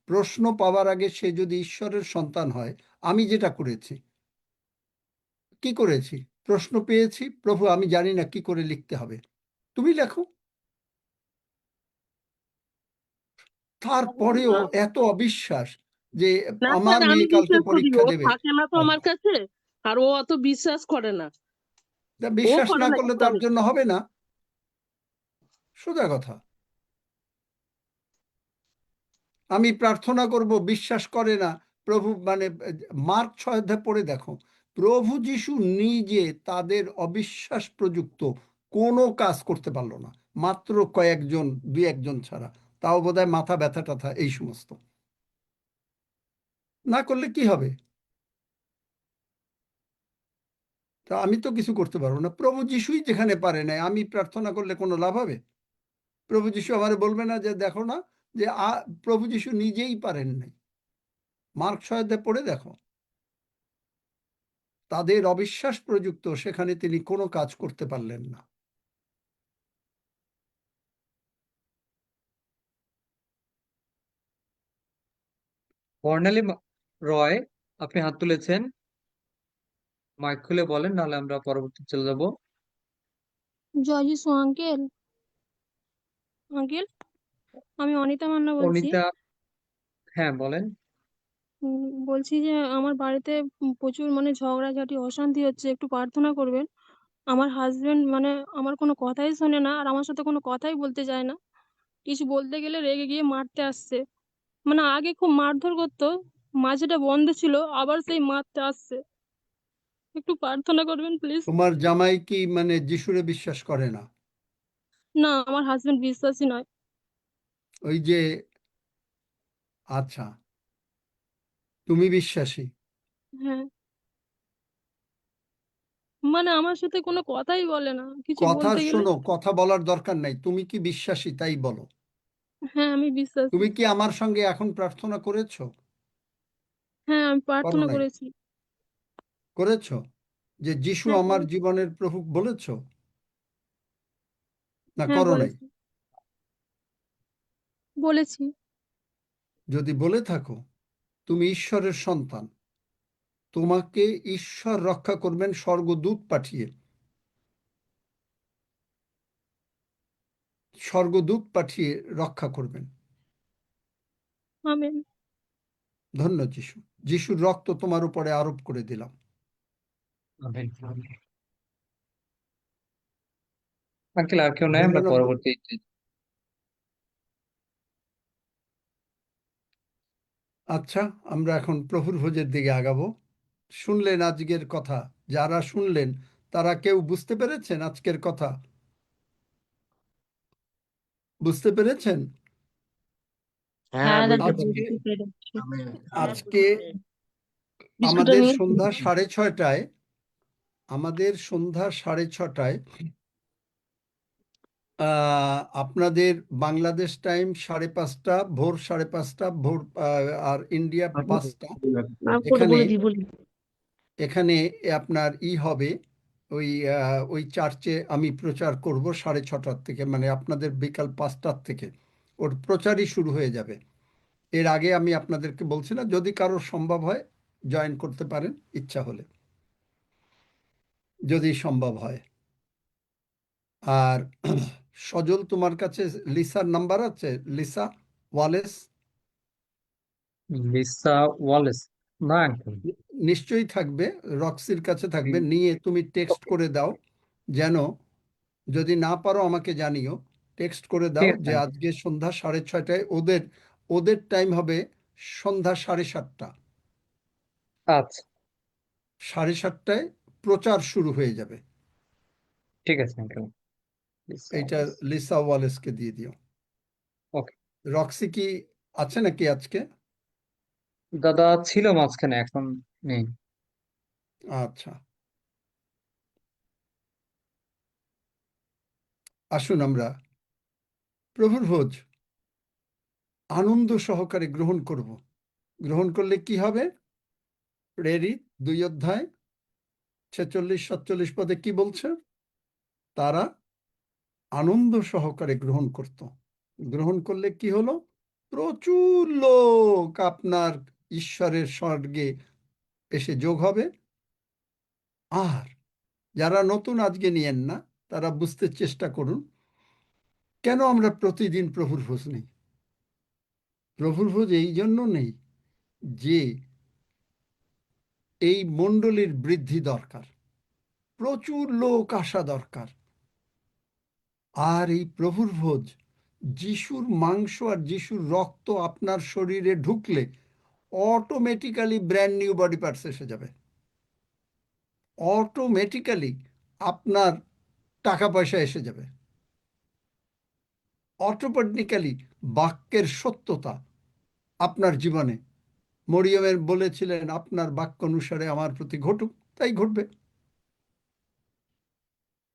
প্রশ্ন পাওয়ার আগে সে যদি ঈশ্বরের সন্তান হয়। আমি যেটা করেছি, কি করেছি, প্রশ্ন পেয়েছি, প্রভু আমি জানি না কি করে লিখতে হবে, তুমি লেখো। তারপরেও হ্যাঁ। এত অবিশ্বাস যে না আমার স্যার, আমি মেয়ে কালকে বিশ্বাস করি, পরীক্ষা ও দেবে। থাকে না তো আমার কাছে, আর ও অত বিশ্বাস করে না। তা ও বিশ্বাস করে না না করলে তার ইসলামিক। জন্য হবে না, সোজা কথা। আমি প্রার্থনা করব, বিশ্বাস করে না। প্রভু মানে মার্ক 6 অধ্যায় পড়ে দেখো, প্রভু যিশু নিজে তাদের অবিশ্বাস প্রযুক্ত কোনো কাজ করতে পারলো না, মাত্র কয়েকজন, দুই একজন ছাড়া, তাও বোধহয় মাথা ব্যথা টাথা এই সমস্ত। না করলে কি হবে? তা আমি তো কিছু করতে পারবো না। প্রভু যিশুই যেখানে পারে নাই, আমি প্রার্থনা করলে কোনো লাভ হবে? প্রভু যিশু আমারে বলবে না যে দেখো না, যে প্রভু যিশু নিজেই পারেন নাই। মার্ক 6 অধ্যায় পড়ে দেখো, তাদের অবিশ্বাস প্রযুক্ত সেখানে তিনি কোনো কাজ করতে পারলেন না। বর্ণালী রয়, আপনি হাত তুলেছেন, মাইক খুলে বলেন, নাহলে আমরা পরবর্তী চলে যাব। জয় যিশু আঙ্কেল। আঙ্কেল, আমি অনিতা মান্না বলছি। অনিতা, হ্যাঁ বলেন। বলছি যে আমার বাড়িতে প্রচুর মানে ঝগড়াঝাটি অশান্তি হচ্ছে, একটু প্রার্থনা করবেন। আমার হাজবেন্ড মানে আমার কোনো কথাই শোনে না, আর আমার সাথে কোনো কথাই বলতে চায় না। কিছু বলতে গেলে রেগে গিয়ে মারতে আসছে। মানে আগে খুব মারধর করতো, মাঝেটা বন্ধ ছিল, আবার সেই মারতে আসছে। একটু প্রার্থনা করবেন প্লিজ। তোমার জামাই কি মানে যিশুরে বিশ্বাস করে না? না, আমার হাজবেন্ড বিশ্বাসী নয়। ওই যে, আচ্ছা, তুমি বিশ্বাসী? হ্যাঁ, মানে আমার সাথে কোনো কথাই বলে না কিছু কথা বলতে গেলে। শোনো, কথা বলার দরকার নাই, তুমি কি বিশ্বাসী তাই বলো। হ্যাঁ, আমি বিশ্বাসী। তুমি কি আমার সঙ্গে এখন প্রার্থনা করেছো? হ্যাঁ, আমি করো প্রার্থনা নাই? করেছি। করেছো যে যিশু হ্যাঁ আমার জীবনের প্রভু বলেছো, না হ্যাঁ করো নাই? বলেছি, বলেছি। যদি বলে থাকো, তুমি ঈশ্বরের সন্তান, তোমাকে ঈশ্বর রক্ষা করবেন স্বর্গদূত পাঠিয়ে। স্বর্গদূত পাঠিয়ে রক্ষা করবেন। আমেন। ধন্য যিশু, যিশুর রক্ত তোমার উপরে আরোপ করে দিলাম। আঙ্কেল আর কেউ নাই, আমরা 99 পরবর্তী। আচ্ছা, আমরা এখন প্রভুর ভোজের দিকে আগাবো। শুনলেন আজকের কথা? যারা শুনলেন তারা কেউ বুঝতে পেরেছেন আজকের কথা? বুঝতে পেরেছেন? হ্যাঁ দাদা আজকে বুঝতে পেরেছি। আজকে বিস্কুটটা আমাদের নিয়ে সন্ধ্যা 6:30 আপনাদের বাংলাদেশ টাইম 5:30, ভোর 5:30, ভোর আর ইন্ডিয়া 5টা। এখানে এখানে আপনার হবে ওই চার্চে আমি প্রচার করব 6:30 থেকে, মানে আপনাদের বিকাল 5টার থেকে ওর প্রচারই শুরু হয়ে যাবে। এর আগে আমি আপনাদেরকে বলছি না, যদি কারো সম্ভব হয় জয়েন করতে পারেন ইচ্ছা হলে, যদি সম্ভব হয়। আর সজল, তোমার কাছে লিসার নাম্বার আছে? Lisa Wallace Lisa Wallace? না আঙ্কেল। নিশ্চয়ই থাকবে, রক্সির কাছে থাকবে। নিয়ে তুমি টেক্সট করে দাও, যেন যদি না পারো আমাকে জানিও। টেক্সট করে দাও ঠিক আছে যে আঙ্কেল। আজকে সন্ধ্যা 6:30 ওদের ওদের টাইম হবে সন্ধ্যা 7:30। আচ্ছা, 7:30 প্রচার শুরু হয়ে যাবে। ঠিক আছে আঙ্কেল। লিসা এইটা ওয়ালেস। লিসা ওয়ালেসকে দিয়ে দিও। ওকে। রক্সি কি আছে নাকি আজকে? দাদা ছিল মাঝখানে, এখন নেই। আচ্ছা, আসুন আমরা প্রভুর ভোজ আনন্দ সহকারে গ্রহণ করব। গ্রহণ করলে কি হবে? প্রেরিত 2:46-47 পদে কি বলছে? তারা আনন্দ সহকারে গ্রহণ করত। গ্রহণ করলে কি হলো? প্রচুর লোক আপনার ঈশ্বরের স্বর্গে এসে যোগ হবে। আর যারা নতুন আজকে নিয়েন না, তারা বুঝতে চেষ্টা করুন কেন আমরা প্রতিদিন প্রভুর ভোজ নেই। প্রভুর ভোজ এই জন্য নেই যে এই মণ্ডলীর বৃদ্ধি দরকার, প্রচুর লোক আসা দরকার। আর এই প্রভুর ভোজ, যিশুর মাংস আর যিশুর রক্ত আপনার শরীরে ঢুকলে automatically brand new body parts এসে যাবে। অটোমেটিক্যালি আপনার টাকা পয়সা এসে যাবে। অটোমেটিক্যালি বাক্যের সত্যতা আপনার জীবনে, মরিয়মের বলেছিলেন আপনার বাক্য অনুসারে আমার প্রতি ঘটুক, তাই ঘটবে।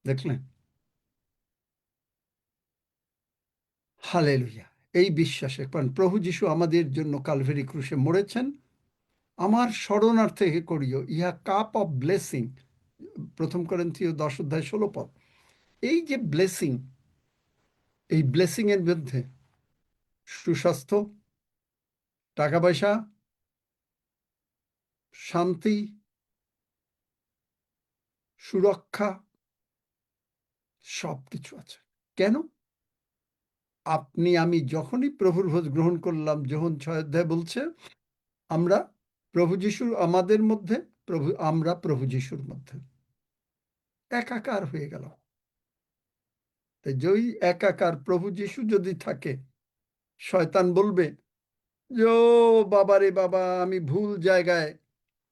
দেখলেন? হালেলুয়া। এই বিশ্বাসে, কারণ প্রভু যিশু আমাদের জন্য কালভেরি ক্রুশে মরেছেন। আমার শরণার্থে করিও ইহা কাপ অফ ব্লেসিং, 1 করিন্থীয় 10:16 পদ। এই যে ব্লেসিং, এই ব্লেসিং এর মধ্যে সুস্বাস্থ্য, টাকা পয়সা, শান্তি, সুরক্ষা, সব কিছু আছে। কেন? আপনি আমি যখনই প্রভুর ভোজ গ্রহণ করলাম, যোহন 6 বলছে আমরা প্রভু যিশুর আমাদের মধ্যে, আমরা প্রভু যিশুর মধ্যে একাকার হয়ে গেল। তাই যেই একাকার প্রভু যিশু যদি থাকে, শয়তান বলবে যে ও বাবা রে বাবা, আমি ভুল জায়গায়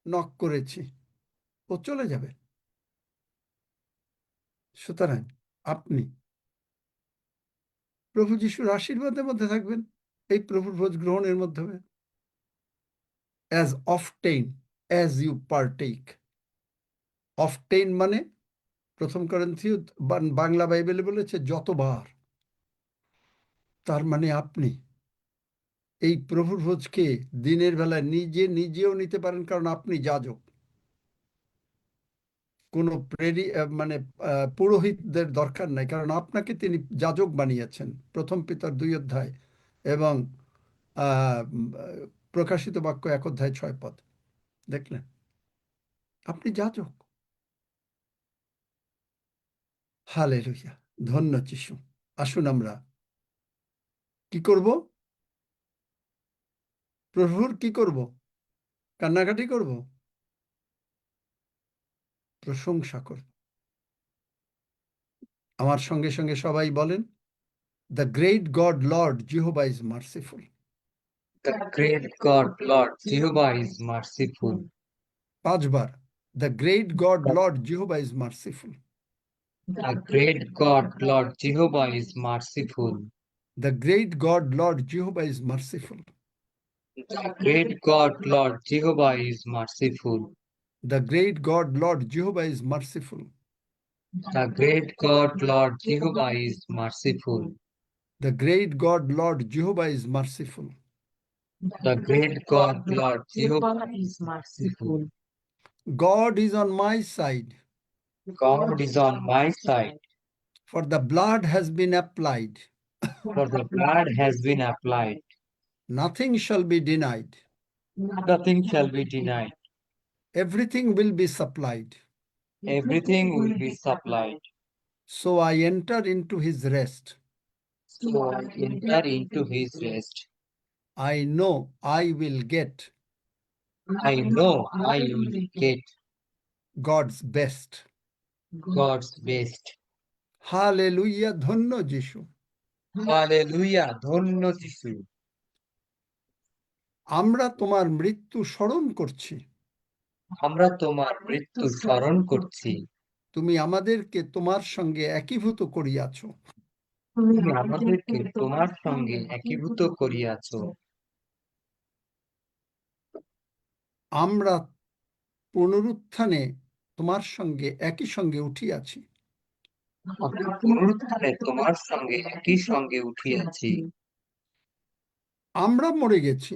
নক করেছি, ও চলে যাবে। সুতরাং আপনি প্রভু যিশুর আশীর্বাদের মধ্যে থাকবেন এই প্রভুর ভোজ গ্রহণের মাধ্যমে। as often as you partake, often মানে 1 করিন্থীয় বাংলা বাইবেলে বলেছে যতবার। তার মানে আপনি এই প্রভুর ভোজকে দিনের বেলায় নিজেও নিতে পারেন, কারণ আপনি যাজক। কোনো মানে পুরোহিতদের দরকার নাই, কারণ আপনাকে তিনি যাজক বানিয়েছেন 1 পিতর 2 এবং প্রকাশিত বাক্য 1 পদ। দেখলেন? আপনি যাজক। হালেলুয়া, ধন্য যিশু। আসুন আমরা কি করব? প্রভুর কি করব? কান্নাকাটি করব? প্রশংসা করব। আমার সঙ্গে সঙ্গে সবাই বলেন, the great God Lord Jehovah is merciful. The great God, Lord Jehovah is merciful. 5 বার। The great God, Lord Jehovah is merciful. The great God, Lord Jehovah is merciful. The great God, Lord Jehovah is merciful. The great God, Lord Jehovah is merciful. The great God, Lord Jehovah is merciful. The great God, Lord Jehovah is merciful. The great God, Lord Jehovah is merciful. The great God, Lord Jehovah is merciful. God is on my side, God is on my side, for the blood has been applied. for the blood has been applied. Nothing shall be denied. Nothing shall be denied. Everything will be supplied. Everything will be supplied. So I enter into his rest. So I enter into his rest. I know I will get I know I will get God's best. God's best. Hallelujah, ধন্য যিশু। Hallelujah, ধন্য যিশু। আমরা তোমার মৃত্যু স্মরণ করছি। আমরা তোমার মৃত্যু স্মরণ করছি। তুমি আমাদেরকে তোমার সঙ্গে একীভূত করিয়াছ। তুমি আমাদেরকে তোমার সঙ্গে একীভূত করিয়াছ। আমরা পুনরুত্থানে তোমার সঙ্গে একই সঙ্গে উঠিয়াছি। আমরা পুনরুত্থানে তোমার সঙ্গে একই সঙ্গে উঠিয়াছি। আমরা মরে গেছি,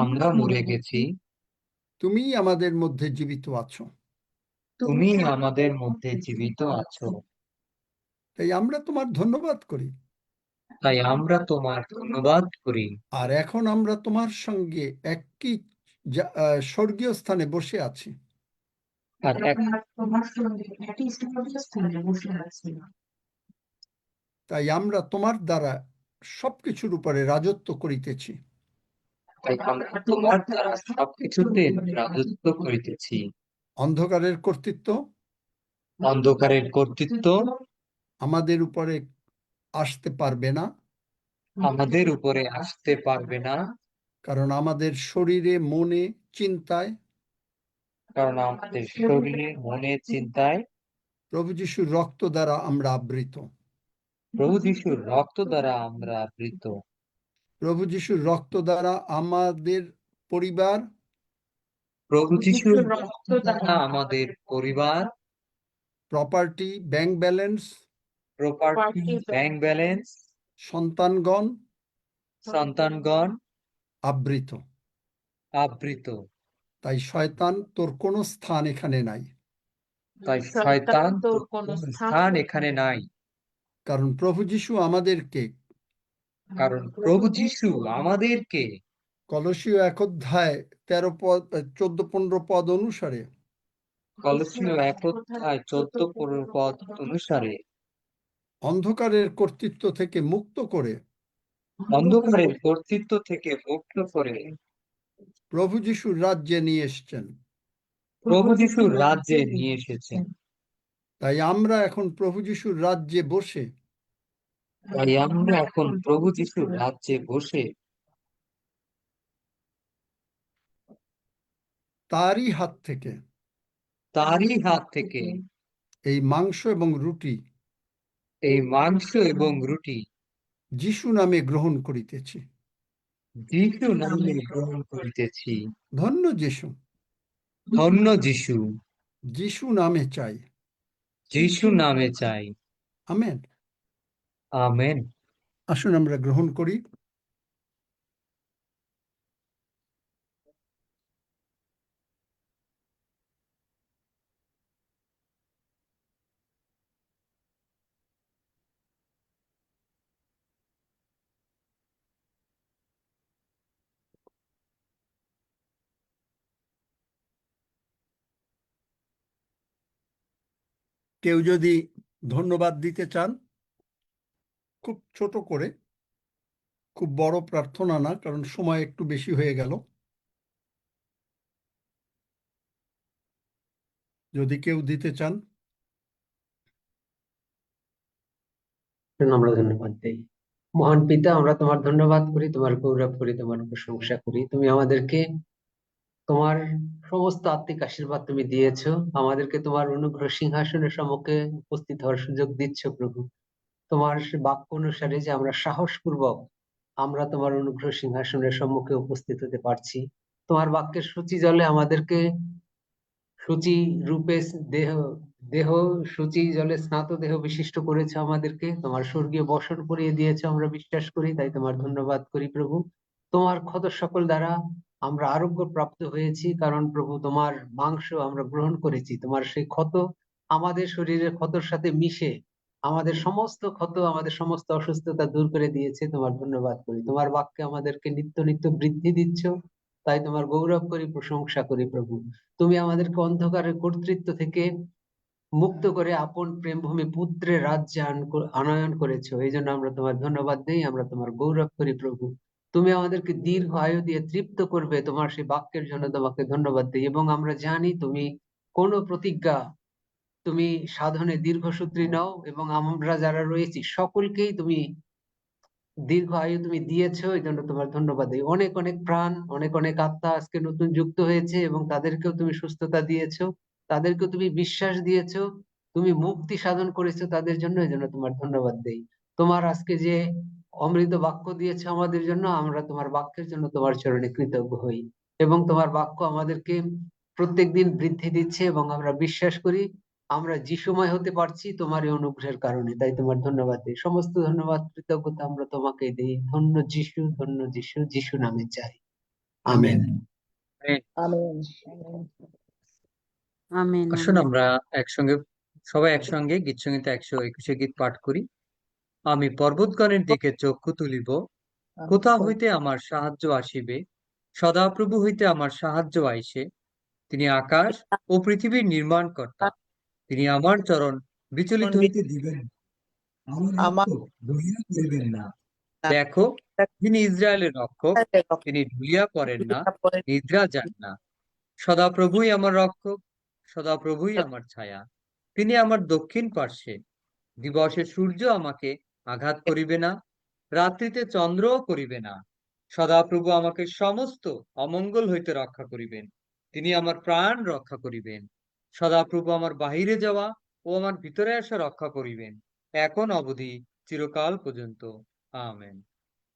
আমরা মরে গেছি, তুমি আমাদের মধ্যে জীবিত আছো। তুমি আমাদের মধ্যে জীবিত আছো। তাই আমরা তোমার ধন্যবাদ করি। তাই আমরা তোমার ধন্যবাদ করি। আর এখন আমরা তোমার সঙ্গে একই স্বর্গীয় স্থানে বসে আছি। আর এখন তোমার সঙ্গে একই স্থানে বসে আছি। তাই আমরা তোমার দ্বারা সবকিছুর উপরে রাজত্ব করিতেছি। তাই আমরা তোমার দ্বারা সবকিছুতে রাজত্ব করিতেছি। অন্ধকারের কর্তৃত্ব, অন্ধকারের কর্তৃত্ব আমাদের উপরে আসতে পারবে না, আমাদের উপরে আসতে পারবে না, কারণ আমাদের শরীরে, মনে, চিন্তায়, কারণ আমাদের শরীরে, মনে, চিন্তায় প্রভু যিশুর রক্ত দ্বারা আমরা আবৃত। প্রভু যিশুর রক্ত দ্বারা আমরা আবৃত। প্রভু যিশুর রক্ত দ্বারা আমাদের পরিবার, প্রভু যিশুর রক্ত দ্বারা আমাদের পরিবার, property, bank balance, bank balance, সন্তানগণ সন্তানগণ আবৃত। আবৃত। তাই শয়তান তোর কোনো স্থান এখানে নাই। তাই শয়তান তোর কোনো স্থান এখানে নাই। কারণ প্রভু যিশু আমাদেরকে, কারণ প্রভু যিশু আমাদেরকে কলসীয় 1 অধ্যায় 13 পদ 14-15 পদ অনুসারে, কলসীয় 1 অধ্যায় 14-15 পদ অনুসারে অন্ধকারের কর্তৃত্ব থেকে মুক্ত করে, অন্ধকারের কর্তৃত্ব থেকে মুক্ত করে প্রভু যিশুর রাজ্যে নিয়ে এসেছেন। প্রভু যিশুর রাজ্যে নিয়ে এসেছেন। তাই আমরা এখন প্রভু যিশুর রাজ্যে বসে তাই আমরা এখন প্রভু যিশুর রাজ্যে বসে তারই হাত থেকে এই মাংস এবং রুটি, এই মাংস এবং রুটি যিশু নামে গ্রহণ করিতেছি। যিশু নামে গ্রহণ করিতেছি। ধন্য যিশু, ধন্য যিশু, যিশু নামে চাই। যিশু নামে চাই। আমেন। আমেন। আসুন আমরা গ্রহণ করি। কেউ যদি ধন্যবাদ দিতে চান, খুব ছোট করে, খুব বড় প্রার্থনা না, কারণ সময় একটু বেশি হয়ে গেল। যদি কেউ দিতে চান, আমরা ধন্যবাদ দেই। মহান পিতা, আমরা তোমার ধন্যবাদ করি, তোমার গৌরব করি, তোমার প্রশংসা করি। তুমি আমাদেরকে তোমার সমস্ত আত্মিক আশীর্বাদ তুমি দিয়েছো, আমাদেরকে তোমার অনুগ্রহ সিংহাসনের সম্মুখে উপস্থিত হওয়ার সুযোগ দিচ্ছ প্রভু। তোমার সে বাক্য অনুসারে যে আমরা সাহসপূর্বক আমরা তোমার অনুগ্রহ সিংহাসনের সম্মুখে উপস্থিত হতে পারছি। তোমার বাক্যের সূচি জলে আমাদেরকে সূচি রূপে দেহ দেহ সূচি জলে স্নাত দেহ বিশিষ্ট করেছে আমাদেরকে, তোমার স্বর্গীয় বসন করিয়ে দিয়েছে আমরা বিশ্বাস করি, তাই তোমার ধন্যবাদ করি প্রভু। তোমার ক্ষত সকল দ্বারা আমরা আরোগ্য প্রাপ্ত হয়েছি, কারণ প্রভু তোমার মাংস আমরা গ্রহণ করেছি। তোমার সেই ক্ষত আমাদের শরীরের ক্ষতর সাথে মিশে আমাদের সমস্ত ক্ষত, আমাদের সমস্ত অসুস্থতা দূর করে দিয়েছে। তোমার ধন্যবাদ করি। তোমার বাক্যে আমাদেরকে নিত্য নিত্য বৃদ্ধি দিচ্ছ, তাই তোমার গৌরব করি, প্রশংসা করি প্রভু। তুমি আমাদেরকে অন্ধকারের কর্তৃত্ব থেকে মুক্ত করে আপন প্রেমভূমি পুত্রের রাজ্যে আনয়ন করেছো, এই জন্য আমরা তোমার ধন্যবাদ দিই, আমরা তোমার গৌরব করি প্রভু। তুমি আমাদেরকে দীর্ঘ আয়ু দিয়ে তৃপ্ত করবে, তোমার সেই বাক্যের জন্য তোমাকে ধন্যবাদ দিই। এবং আমরা জানি তুমি কোনো প্রতিজ্ঞা তুমি সাধনে দীর্ঘসূত্রী নও, এবং আমরা যারা রয়েছি সকলকেই তুমি দীর্ঘ আয়ু তুমি দিয়েছো, এই জন্য তোমার ধন্যবাদ দিই। অনেক অনেক প্রাণ, অনেক অনেক আত্মা আজকে নতুন যুক্ত হয়েছে, এবং তাদেরকেও তুমি সুস্থতা দিয়েছো, তাদেরকেও তুমি বিশ্বাস দিয়েছো, তুমি মুক্তি সাধন করেছো তাদের জন্য, এই জন্য তোমার ধন্যবাদ দেই। তোমার আজকে যে অমৃত বাক্য দিয়েছো আমাদের জন্য, আমরা তোমার বাক্যের জন্য তোমার চরণে কৃতজ্ঞ হই। এবং তোমার বাক্য আমাদেরকে প্রত্যেকদিন বৃদ্ধি দিচ্ছে, এবং আমরা বিশ্বাস করি আমরা যিশুময় হতে পারছি তোমার এই অনুগ্রহের কারণে, তাই তোমার ধন্যবাদ দিই। সমস্ত ধন্যবাদ কৃতজ্ঞতা আমরা তোমাকে দিই। ধন্য যিশু, ধন্য যিশু, যিশু নামে চাই, আমেন। আমেন। আমেন আসুন আমেন। আমরা সবাই একসঙ্গে গীত সংহিতা 121 গীত পাঠ করি। আমি পর্বতগণের দিকে চক্ষু তুলিব, কোথা হইতে আমার সাহায্য আসিবে? সদাপ্রভু হইতে আমার সাহায্য আইসে। তিনি আকাশ ও পৃথিবীর নির্মাণকর্তা। তিনি আমার চরণ বিচলিত হইতে দিবেন না, আমার রক্ষক ধরিয়া করিবেন না। দেখো, তিনি ইসরায়েলের রক্ষক, তিনি ঢুলিয়া পড়েন না, নিদ্রা যান না। সদাপ্রভুই আমার রক্ষক, সদাপ্রভুই আমার ছায়া। তিনি আমার দক্ষিণ পার্শ্বে। দিবসে সূর্য আমাকে আঘাত করিবে না, রাত্রিতে চন্দ্রও করিবে না। সদাপ্রভু আমাকে সমস্ত অমঙ্গল হইতে রক্ষা করিবেন। তিনি আমার প্রাণ রক্ষা করিবেন। সদাপ্রভু আমার বাহিরে যাওয়া ও আমার ভিতরে আসা রক্ষা করিবেন, এখন অবধি চিরকাল পর্যন্ত। আমেন।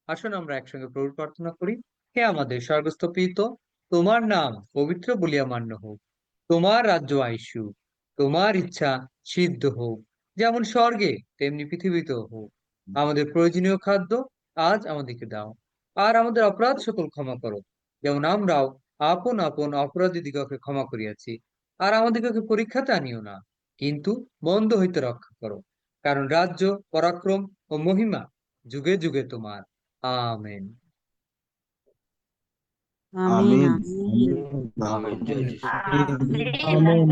আসুন আমরা একসঙ্গে প্রভুর প্রার্থনা করি। হে আমাদের স্বর্গস্থ পিতা, তোমার নাম পবিত্র বলিয়া মান্য হোক, তোমার রাজ্য আইসুক, তোমার ইচ্ছা সিদ্ধ হোক, যেমন স্বর্গে তেমনি পৃথিবীতেও হোক। আমাদের প্রয়োজনীয় খাদ্য আজ আমাদেরকে দাও, আর আমাদের অপরাধ সকল ক্ষমা করো, যেমন আমরাও আপন আপন অপরাধীদিগকে ক্ষমা করিয়াছি। আর আমাদিগকে পরীক্ষাতে আনিও না, কিন্তু মন্দ হইতে রক্ষা করো, কারণ রাজ্য, পরাক্রম ও মহিমা যুগে যুগে তোমার। Amen. Amen amen. Amen. Amen. জয় যিশু। আমেন।